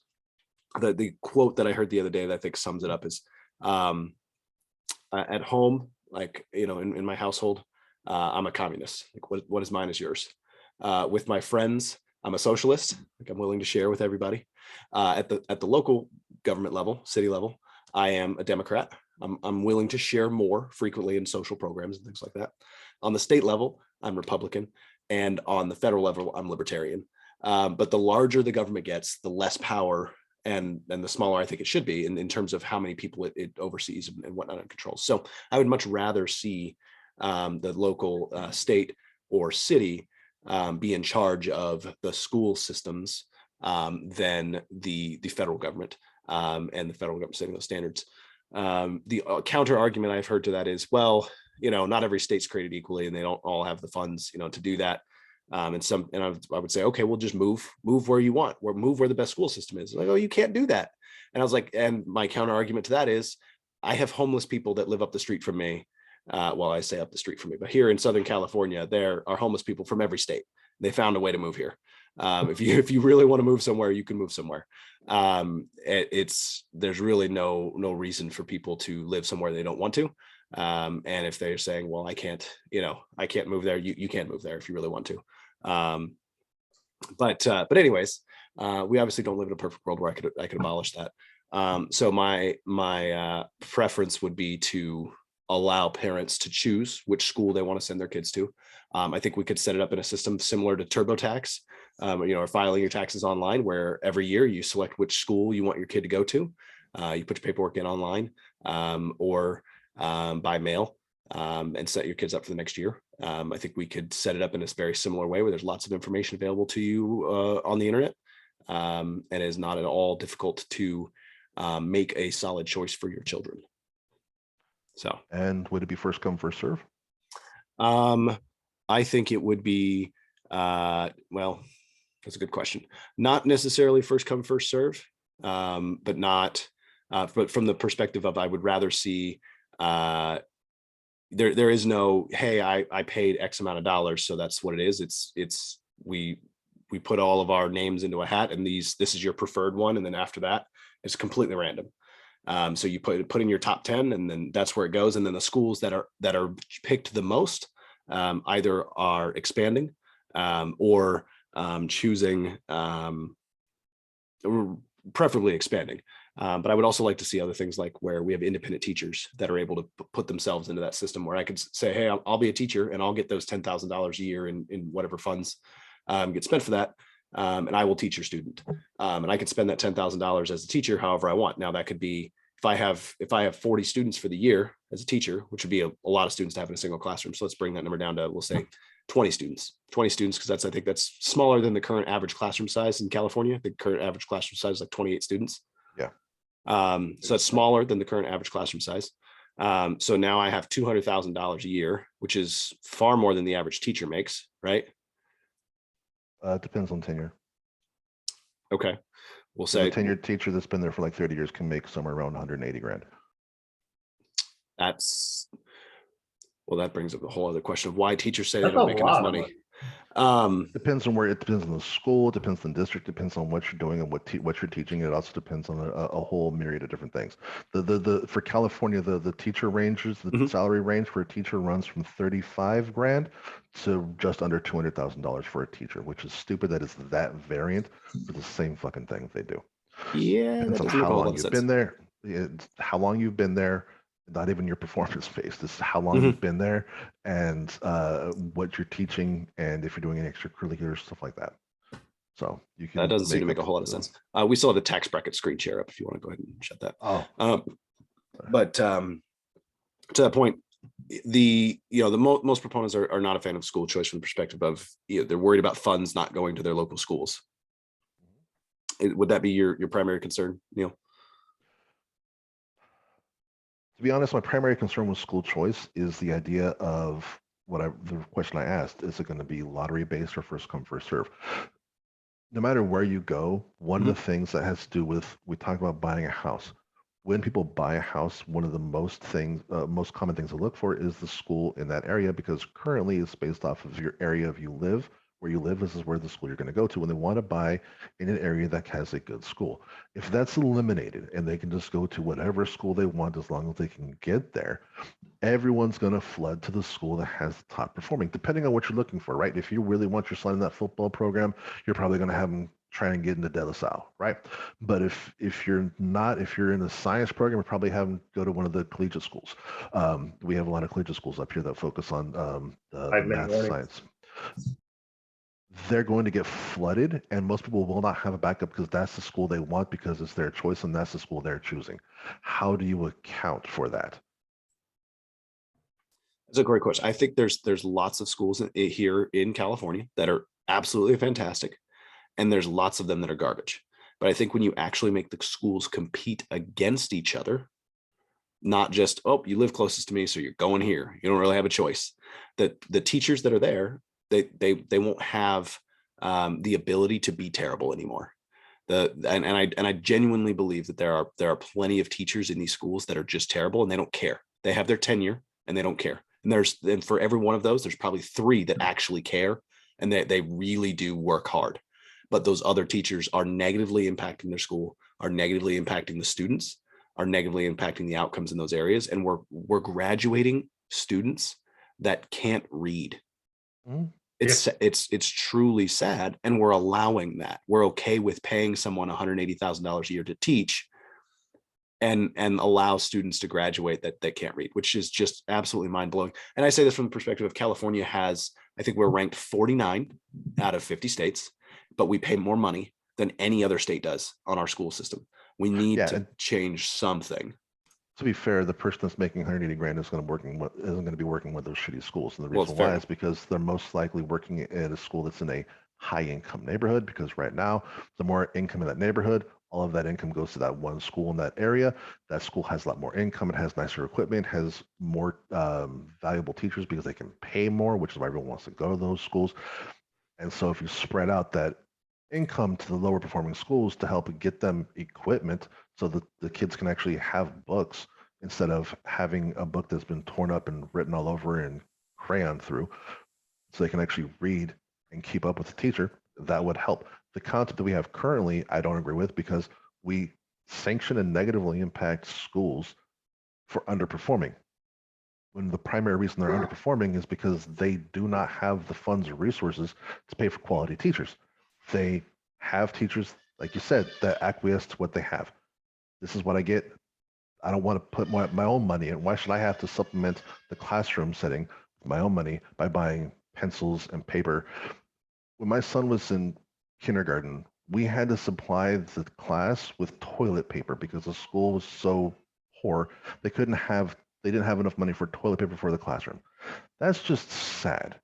the quote that I heard the other day that I think sums it up is, at home, like, in my household, I'm a communist. Like what is mine is yours. With my friends, I'm a socialist. Like I'm willing to share with everybody. At the local government level, city level, I am a Democrat. I'm willing to share more frequently in social programs and things like that. On the state level, I'm Republican, and on the federal level, I'm Libertarian. But the larger the government gets, the less power and the smaller I think it should be in terms of how many people it oversees and whatnot and controls. So I would much rather see the local, state, or city be in charge of the school systems than the federal government and the federal government setting those standards. The counter argument I've heard to that is, well, not every state's created equally, and they don't all have the funds, to do that. And I would say, okay, we'll just move where you want, or move where the best school system is. Like, oh, you can't do that. And I was like, and my counter argument to that is, I have homeless people that live up the street from me. Well, I say up the street from me, but here in Southern California, there are homeless people from every state. They found a way to move here. If you really want to move somewhere, you can move somewhere. There's really no reason for people to live somewhere they don't want to. And if they're saying, well, I can't move there, you can't move there if you really want to. But anyways, we obviously don't live in a perfect world where I could abolish that. So my preference would be to allow parents to choose which school they want to send their kids to. I think we could set it up in a system similar to TurboTax, or filing your taxes online, where every year you select which school you want your kid to go to. You put your paperwork in online, or by mail, and set your kids up for the next year. I think we could set it up in a very similar way, where there's lots of information available to you on the internet, and it is not at all difficult to make a solid choice for your children. So, and would it be first come, first serve? I think it would be, well, that's a good question. Not necessarily first come, first serve, but from the perspective of, I would rather see there is no, hey, I paid X amount of dollars, so that's what it is. We put all of our names into a hat, and this is your preferred one, and then after that, it's completely random. So you put in your top 10, and then that's where it goes. And then the schools that are picked the most either are expanding or choosing, preferably expanding. But I would also like to see other things like where we have independent teachers that are able to put themselves into that system, where I could say, hey, I'll be a teacher and I'll get those $10,000 a year in whatever funds get spent for that. And I will teach your student. And I could spend that $10,000 as a teacher however I want. Now that could be, if I have 40 students for the year as a teacher, which would be a lot of students to have in a single classroom. So let's bring that number down to, we'll say 20 students, because I think that's smaller than the current average classroom size in California. The current average classroom size is like 28 students. Yeah. So it's smaller than the current average classroom size. So now I have $200,000 a year, which is far more than the average teacher makes, right? Depends on tenure. Okay. We'll So say a tenured teacher that's been there for like 30 years can make somewhere around 180 grand. Well, that brings up a whole other question of why teachers say they That's don't a make enough lot of money. Depends on where, it depends on the school, it depends on the district, depends on what you're doing and what you're teaching. It also depends on a whole myriad of different things. For California, the teacher ranges, the Mhm. salary range for a teacher runs from 35 grand to just under $200,000 for a teacher, which is stupid that it's that variant for the same fucking thing they do. Yeah, Depends that on doesn't make how a whole lot long of you've sense. been there. It's how long you've been there, not even your performance based. This is how long Mhm. you've been there and what you're teaching, and if you're doing any extracurricular stuff like that. So you can That doesn't seem to make make a up whole lot of sense. We still have the tax bracket screen share up if you want to go ahead and shut that. Oh, But to that point, the most proponents are not a fan of school choice from the perspective of, they're worried about funds not going to their local schools. Would that be your primary concern, Neil? to be honest, my primary concern with school choice is the idea of the question I asked: is it going to be lottery based or first come first serve? No matter where you go, one of the things that has to do with, we talked about buying a house. When people buy a house, one of the most common things to look for is the school in that area, because currently it's based off of your area of where you live. This is where the school you're going to go to, when they want to buy in an area that has a good school. If that's eliminated and they can just go to whatever school they want as long as they can get there, everyone's going to flood to the school that has the top performing, depending on what you're looking for, right? If you really want your son in that football program, you're probably going to have him try and get into De La Salle, right? But if you're in a science program, you probably have them go to one of the collegiate schools. We have a lot of collegiate schools up here that focus on the math science. They're going to get flooded, and most people will not have a backup because that's the school they want, because it's their choice and that's the school they're choosing. How do you account for that? That's a great question. I think there's lots of schools here in California that are absolutely fantastic, and there's lots of them that are garbage. But I think when you actually make the schools compete against each other, not just, oh, you live closest to me, so you're going here, you don't really have a choice. That the teachers that are there, they won't have the ability to be terrible anymore. And I genuinely believe that there are plenty of teachers in these schools that are just terrible and they don't care. They have their tenure and they don't care. And for every one of those, there's probably 3 that actually care and they really do work hard. But those other teachers are negatively impacting their school, are negatively impacting the students, are negatively impacting the outcomes in those areas. And we're graduating students that can't read. It's truly sad, and we're allowing that. We're okay with paying someone $180,000 a year to teach and allow students to graduate that can't read, which is just absolutely mind-blowing. And I say this from the perspective of California has, I think we're ranked 49 out of 50 states, but we pay more money than any other state does on our school system. We need to change something. To be fair, the person that's making 180 grand isn't going to be working with those shitty schools. And the reason why is because they're most likely working at a school that's in a high income neighborhood, because right now, the more income in that neighborhood, all of that income goes to that one school in that area. That school has a lot more income. It has nicer equipment, has more valuable teachers because they can pay more, which is why everyone wants to go to those schools. And so if you spread out that income to the lower performing schools to help get them equipment so that the kids can actually have books, instead of having a book that's been torn up and written all over and crayon through, so they can actually read and keep up with the teacher. That would help. The concept that we have currently, I don't agree with, because we sanction and negatively impact schools for underperforming, when the primary reason they're underperforming is because they do not have the funds or resources to pay for quality teachers. They have teachers, like you said, that acquiesce to what they have. This is what I get. I don't want to put my own money in. Why should I have to supplement the classroom setting with my own money by buying pencils and paper? When my son was in kindergarten, we had to supply the class with toilet paper because the school was so poor. They didn't have enough money for toilet paper for the classroom. That's just sad.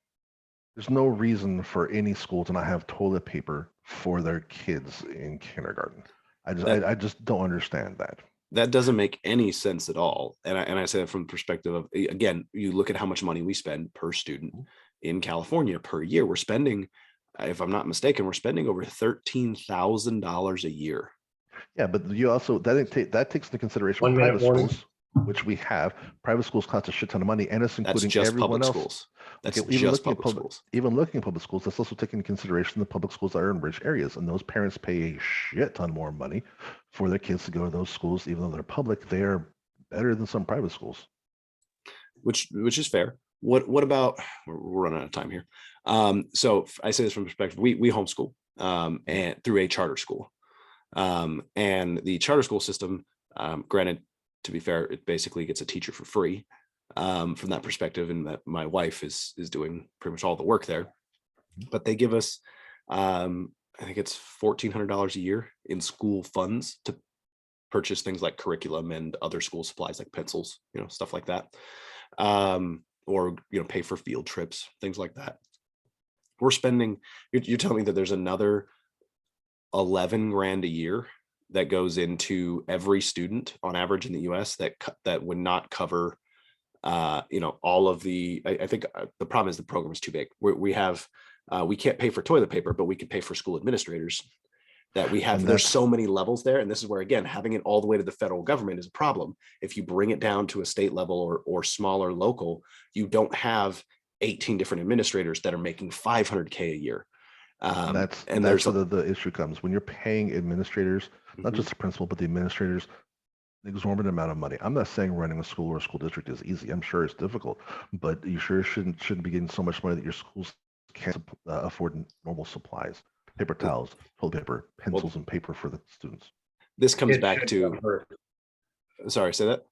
There's no reason for any school to not have toilet paper for their kids in kindergarten. I just don't understand that. That doesn't make any sense at all. And I say that from the perspective of, again, you look at how much money we spend per student in California per year. We're spending, if I'm not mistaken, we're spending over $13,000 a year. Yeah, but you also that takes into consideration 1 minute private warning. schools, which we have. Private schools cost a shit ton of money, and it's That's including just everyone public else. schools. That's Okay, just public schools. Even looking at public schools, that's also taking into consideration the public schools that are in rich areas, and those parents pay a shit ton more money for their kids to go to those schools, even though they're public. They are better than some private schools. Which is fair. What about, we're running out of time here. So I say this from perspective, we homeschool and through a charter school. And the charter school system, granted, to be fair, it basically gets a teacher for free from that perspective, and that my wife is doing pretty much all the work there. But they give us, I think it's $1,400 a year in school funds to purchase things like curriculum and other school supplies like pencils, stuff like that, or pay for field trips, things like that. We're spending. You're telling me that there's another 11 grand a year that goes into every student on average in the US that would not cover all of the, I think the problem is the program is too big. We can't pay for toilet paper, but we can pay for school administrators that we have. There's so many levels there. And this is where, again, having it all the way to the federal government is a problem. If you bring it down to a state level or smaller local, you don't have 18 different administrators that are making $500K a year. That's where the issue comes when you're paying administrators, not just the principal, but the administrators, an exorbitant amount of money. I'm not saying running a school or a school district is easy. I'm sure it's difficult, but you sure shouldn't be getting so much money that your schools can't afford normal supplies, paper towels, toilet paper, pencils, and paper for the students. This comes back to, sorry, say that.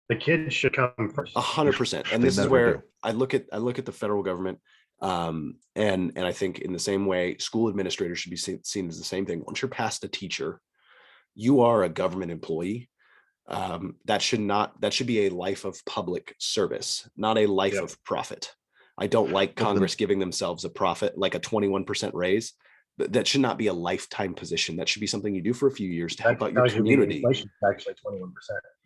The kids should come first. 100%. And this is where I look at the federal government. And I think in the same way, school administrators should be seen as the same thing. Once you're past a teacher, you are a government employee. That should be a life of public service, not a life of profit. I don't like Congress giving themselves a profit, like a 21% raise. That should not be a lifetime position. That should be something you do for a few years to help out your community. Inflation is actually 21%.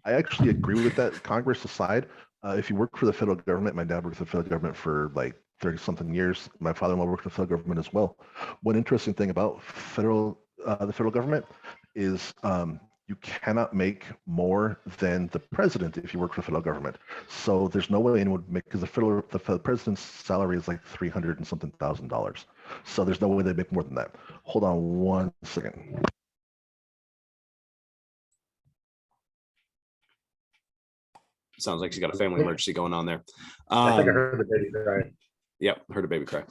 I actually agree with that. Congress aside, if you work for the federal government, my dad worked for the federal government for like 30 something years. My father-in-law worked for the federal government as well. One interesting thing about the federal government is you cannot make more than the president if you work for the federal government. So there's no way anyone would make, because the president's salary is like $300 and something thousand. So there's no way they make more than that. Hold on one second. Sounds like she's got a family emergency going on there. I think I heard the baby cry. Yep, heard a baby cry.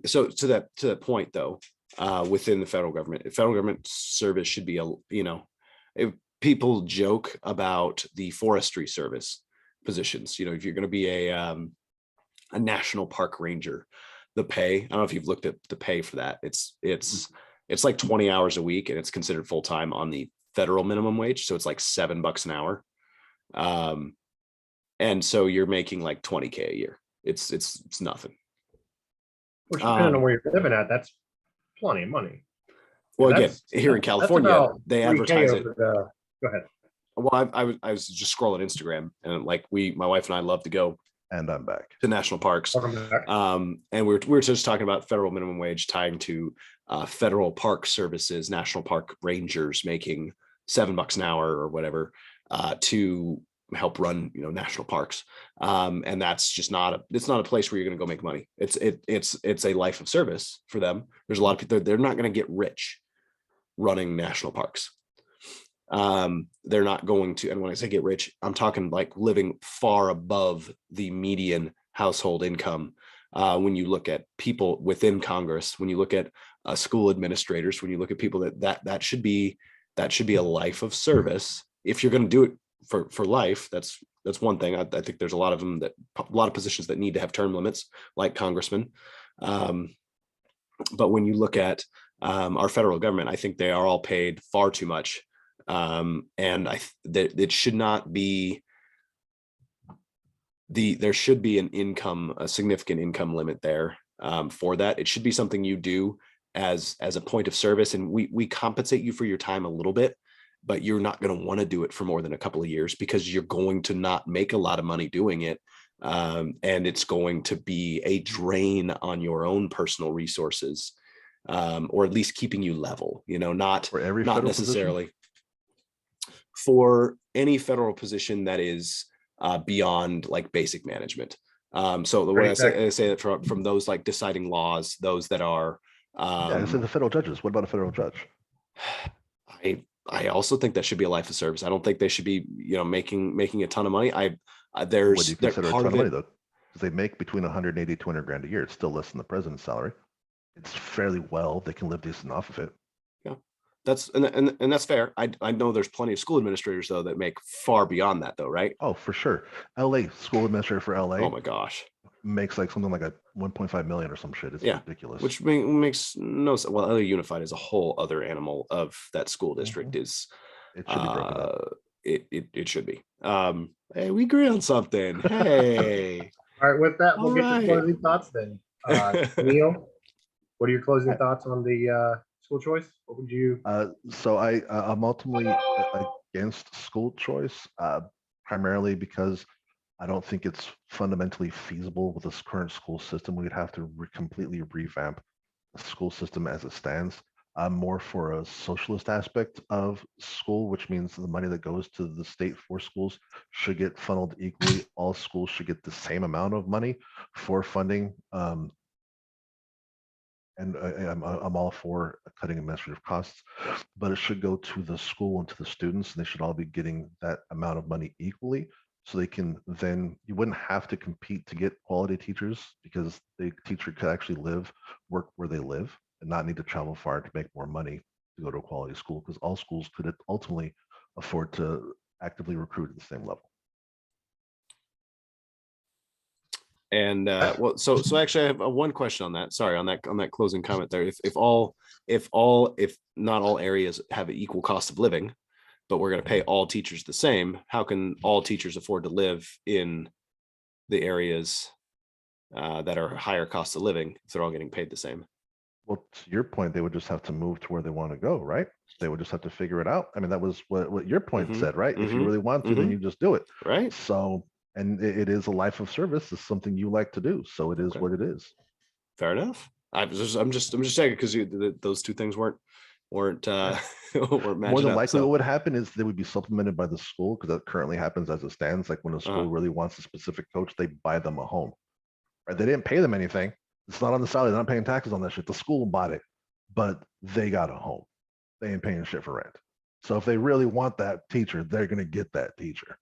So to that point though, within the federal government service should be if people joke about the forestry service positions, if you're going to be a national park ranger, the pay, I don't know if you've looked at the pay for that. It's like 20 hours a week and it's considered full-time on the federal minimum wage. So it's like $7 an hour. And so you're making like 20K a year. It's nothing. Which, depending on where you're living at, that's plenty of money. Well, again, here in California, they advertise it. Go ahead. Well, I was just scrolling Instagram, and like my wife and I love to go. And I'm back to national parks. And we were just talking about federal minimum wage tying to federal park services, national park rangers making $7 an hour or whatever. to help run, national parks. And that's just it's not a place where you're going to go make money. It's a life of service for them. There's a lot of people, they're not going to get rich running national parks. They're not going to, and when I say get rich, I'm talking like living far above the median household income. When you look at people within Congress, when you look at school administrators, when you look at people that should be a life of service. If you're going to do it for life, that's one thing. I think there's a lot of positions that need to have term limits, like congressmen. But when you look at our federal government, I think they are all paid far too much, and it should not be. There should be a significant income limit there for that. It should be something you do as a point of service, and we compensate you for your time a little bit, but you're not going to want to do it for more than a couple of years because you're going to not make a lot of money doing it, and it's going to be a drain on your own personal resources, or at least keeping you level. Not For every not federal necessarily position? For any federal position that is beyond like basic management. So the way I say that from those like deciding laws, those that are Yeah, so the federal judges. What about a federal judge? I also think that should be a life of service. I don't think they should be, making a ton of money. What do you consider a ton of money though? Because they make between 180, 200 grand a year. It's still less than the president's salary. It's fairly well. They can live decent off of it. Yeah, that's and that's fair. I know there's plenty of school administrators though that make far beyond that though, right? Oh, for sure. LA school administrator for LA. Oh my gosh. Makes like something like a 1.5 million or some shit. It's ridiculous. Which makes no sense. Well, LA Unified is a whole other animal of that school district. It should be broken up. It should be. Hey, we agree on something. Hey. All right, with that, we'll get to closing thoughts then. Neil, what are your closing thoughts on the school choice? What would you? So I'm ultimately against school choice, primarily because I don't think it's fundamentally feasible with this current school system. We'd have to completely revamp the school system as it stands. I'm more for a socialist aspect of school, which means the money that goes to the state for schools should get funneled equally. All schools should get the same amount of money for funding. And I'm all for cutting administrative costs, but it should go to the school and to the students, and they should all be getting that amount of money equally. So they can then, you wouldn't have to compete to get quality teachers because the teacher could actually work where they live and not need to travel far to make more money to go to a quality school, because all schools could ultimately afford to actively recruit at the same level. And well, so actually I have one question on that. Sorry, on that closing comment there. If not all areas have an equal cost of living, but we're going to pay all teachers the same, how can all teachers afford to live in the areas that are higher cost of living if they're all getting paid the same? Well, to your point, they would just have to move to where they want to go, right? They would just have to figure it out. I mean, that was what your point said, right? If you really want to, then you just do it. Right. So, and it is a life of service. It's something you like to do. So it is what it is. Fair enough. I'm just saying because those two things weren't More than likely what would happen is they would be supplemented by the school, because that currently happens as it stands. Like when a school really wants a specific coach, they buy them a home. Right? They didn't pay them anything. It's not on the salary. They're not paying taxes on that shit. The school bought it, but they got a home. They ain't paying shit for rent. So if they really want that teacher, they're going to get that teacher.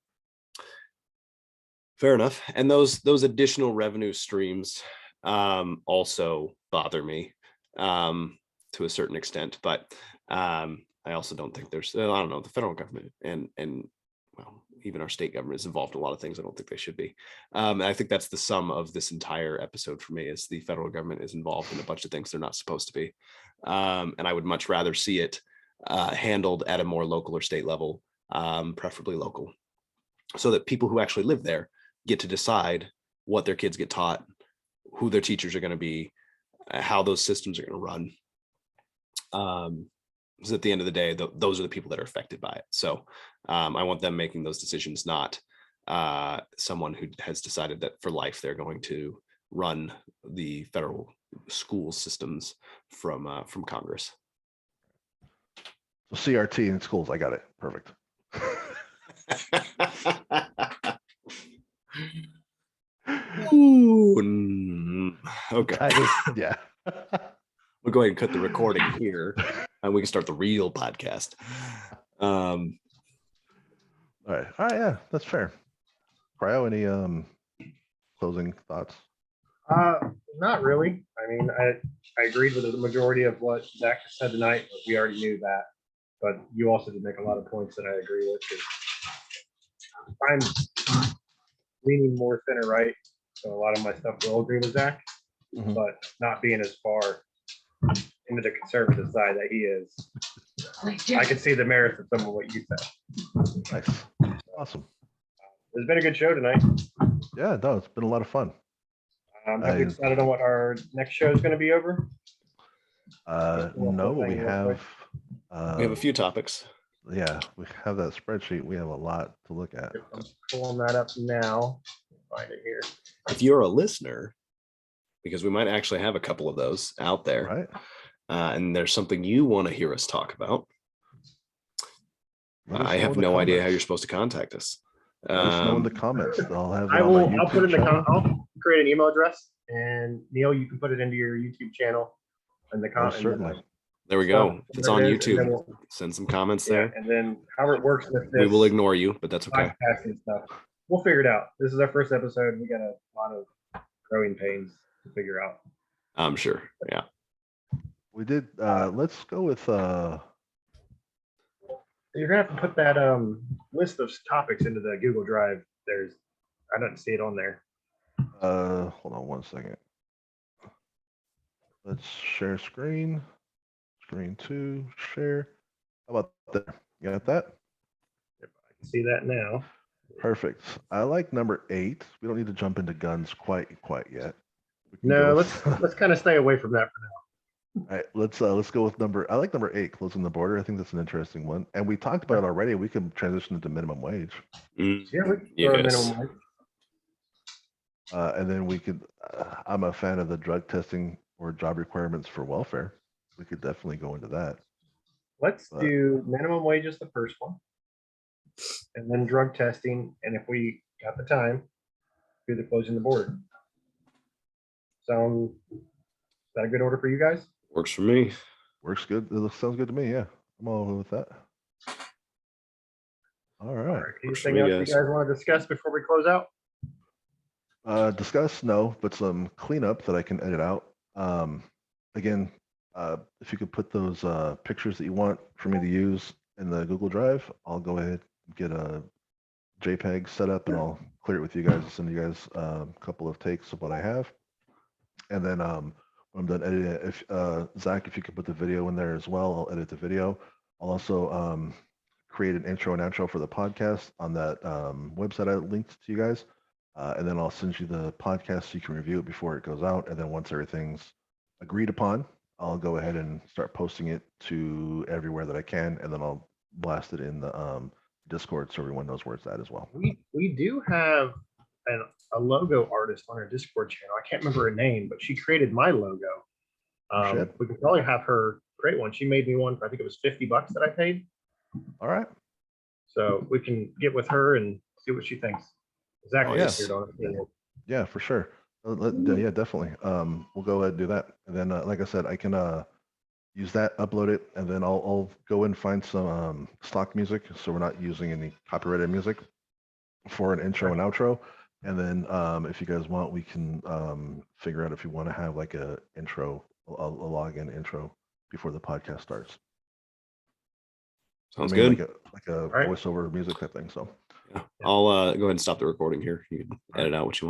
Fair enough. And those additional revenue streams also bother me to a certain extent, but I also don't think there's, I don't know, the federal government and well, even our state government is involved in a lot of things I don't think they should be. And I think that's the sum of this entire episode for me, is the federal government is involved in a bunch of things they're not supposed to be. And I would much rather see it handled at a more local or state level, preferably local, so that people who actually live there get to decide what their kids get taught, who their teachers are going to be, how those systems are going to run. Because at the end of the day, those are the people that are affected by it. So I want them making those decisions, not someone who has decided that for life they're going to run the federal school systems from Congress. So CRT in schools, I got it. Perfect. Ooh, okay. Yeah. We'll go ahead and cut the recording here, and we can start the real podcast. All right. Yeah, that's fair. Cryo, any closing thoughts? Not really. I mean, I agreed with the majority of what Zach said tonight, but we already knew that. But you also did make a lot of points that I agree with. I'm leaning more center right, so a lot of my stuff will agree with Zach, but not being as far into the conservative side that he is. I can see the merits of some of what you said. Nice. Awesome. It's been a good show tonight. Yeah, no, it's been a lot of fun. Have we decided on what our next show is going to be over? No, but we have a few topics. Yeah, we have that spreadsheet. We have a lot to look at. I'm pulling that up now. Find it here. If you're a listener, because we might actually have a couple of those out there, Right. And there's something you want to hear us talk about, Let us I know have in the no idea how comments. you're supposed to contact us. Let us know in the comments. I'll have it I on my will. I'll put YouTube in the. channel. I'll create an email address, and Neil, you can put it into your YouTube channel, and the Oh, certainly. There we go. It's on YouTube. We'll, Send some comments yeah, there. and then how it works with this. We will ignore you, but that's okay. Podcasting stuff. We'll figure it out. This is our first episode. We got a lot of growing pains to figure out. I'm sure. Yeah. We did. Let's go with. You're gonna have to put that list of topics into the Google Drive. I don't see it on there. Hold on one second. Let's share screen. Screen 2, share. How about that? You got that? Yep, I can see that now. Perfect. I like number 8. We don't need to jump into guns quite yet. No, let's kind of stay away from that for now. All right, let's go with I like number 8, closing the border. I think that's an interesting one. And we talked about it already. We can transition into minimum wage. Yeah, we can throw a Yes. minimum wage. And then we could, I'm a fan of the drug testing or job requirements for welfare. We could definitely go into that. Let's do minimum wage as the first one, and then drug testing. And if we got the time, do the closing the border. Is that a good order for you guys? Works for me. Works good. Sounds good to me. Yeah, I'm all over with that. All right. Anything else you guys want to discuss before we close out? Discuss, no, but some cleanup that I can edit out. Again, if you could put those pictures that you want for me to use in the Google Drive, I'll go ahead and get a JPEG set up and I'll clear it with you guys and send you guys a couple of takes of what I have. And then when I'm done editing it, if Zach, if you could put the video in there as well, I'll edit the video. I'll also create an intro and outro for the podcast on that website I linked to you guys. And then I'll send you the podcast so you can review it before it goes out. And then once everything's agreed upon, I'll go ahead and start posting it to everywhere that I can. And then I'll blast it in the Discord so everyone knows where it's at as well. We do have a logo artist on our Discord channel. I can't remember her name, but she created my logo. We could probably have her create one. She made me one for, I think it was $50 that I paid. All right. So we can get with her and see what she thinks. Exactly. Yeah, for sure. Yeah, definitely. We'll go ahead and do that. And then, like I said, I can use that, upload it, and then I'll go and find some stock music. So we're not using any copyrighted music for an intro and outro. And then if you guys want, we can figure out if you want to have like a intro, a login intro before the podcast starts. Sounds good. Like a voiceover music type thing. So yeah. I'll go ahead and stop the recording here. You can edit out what you want.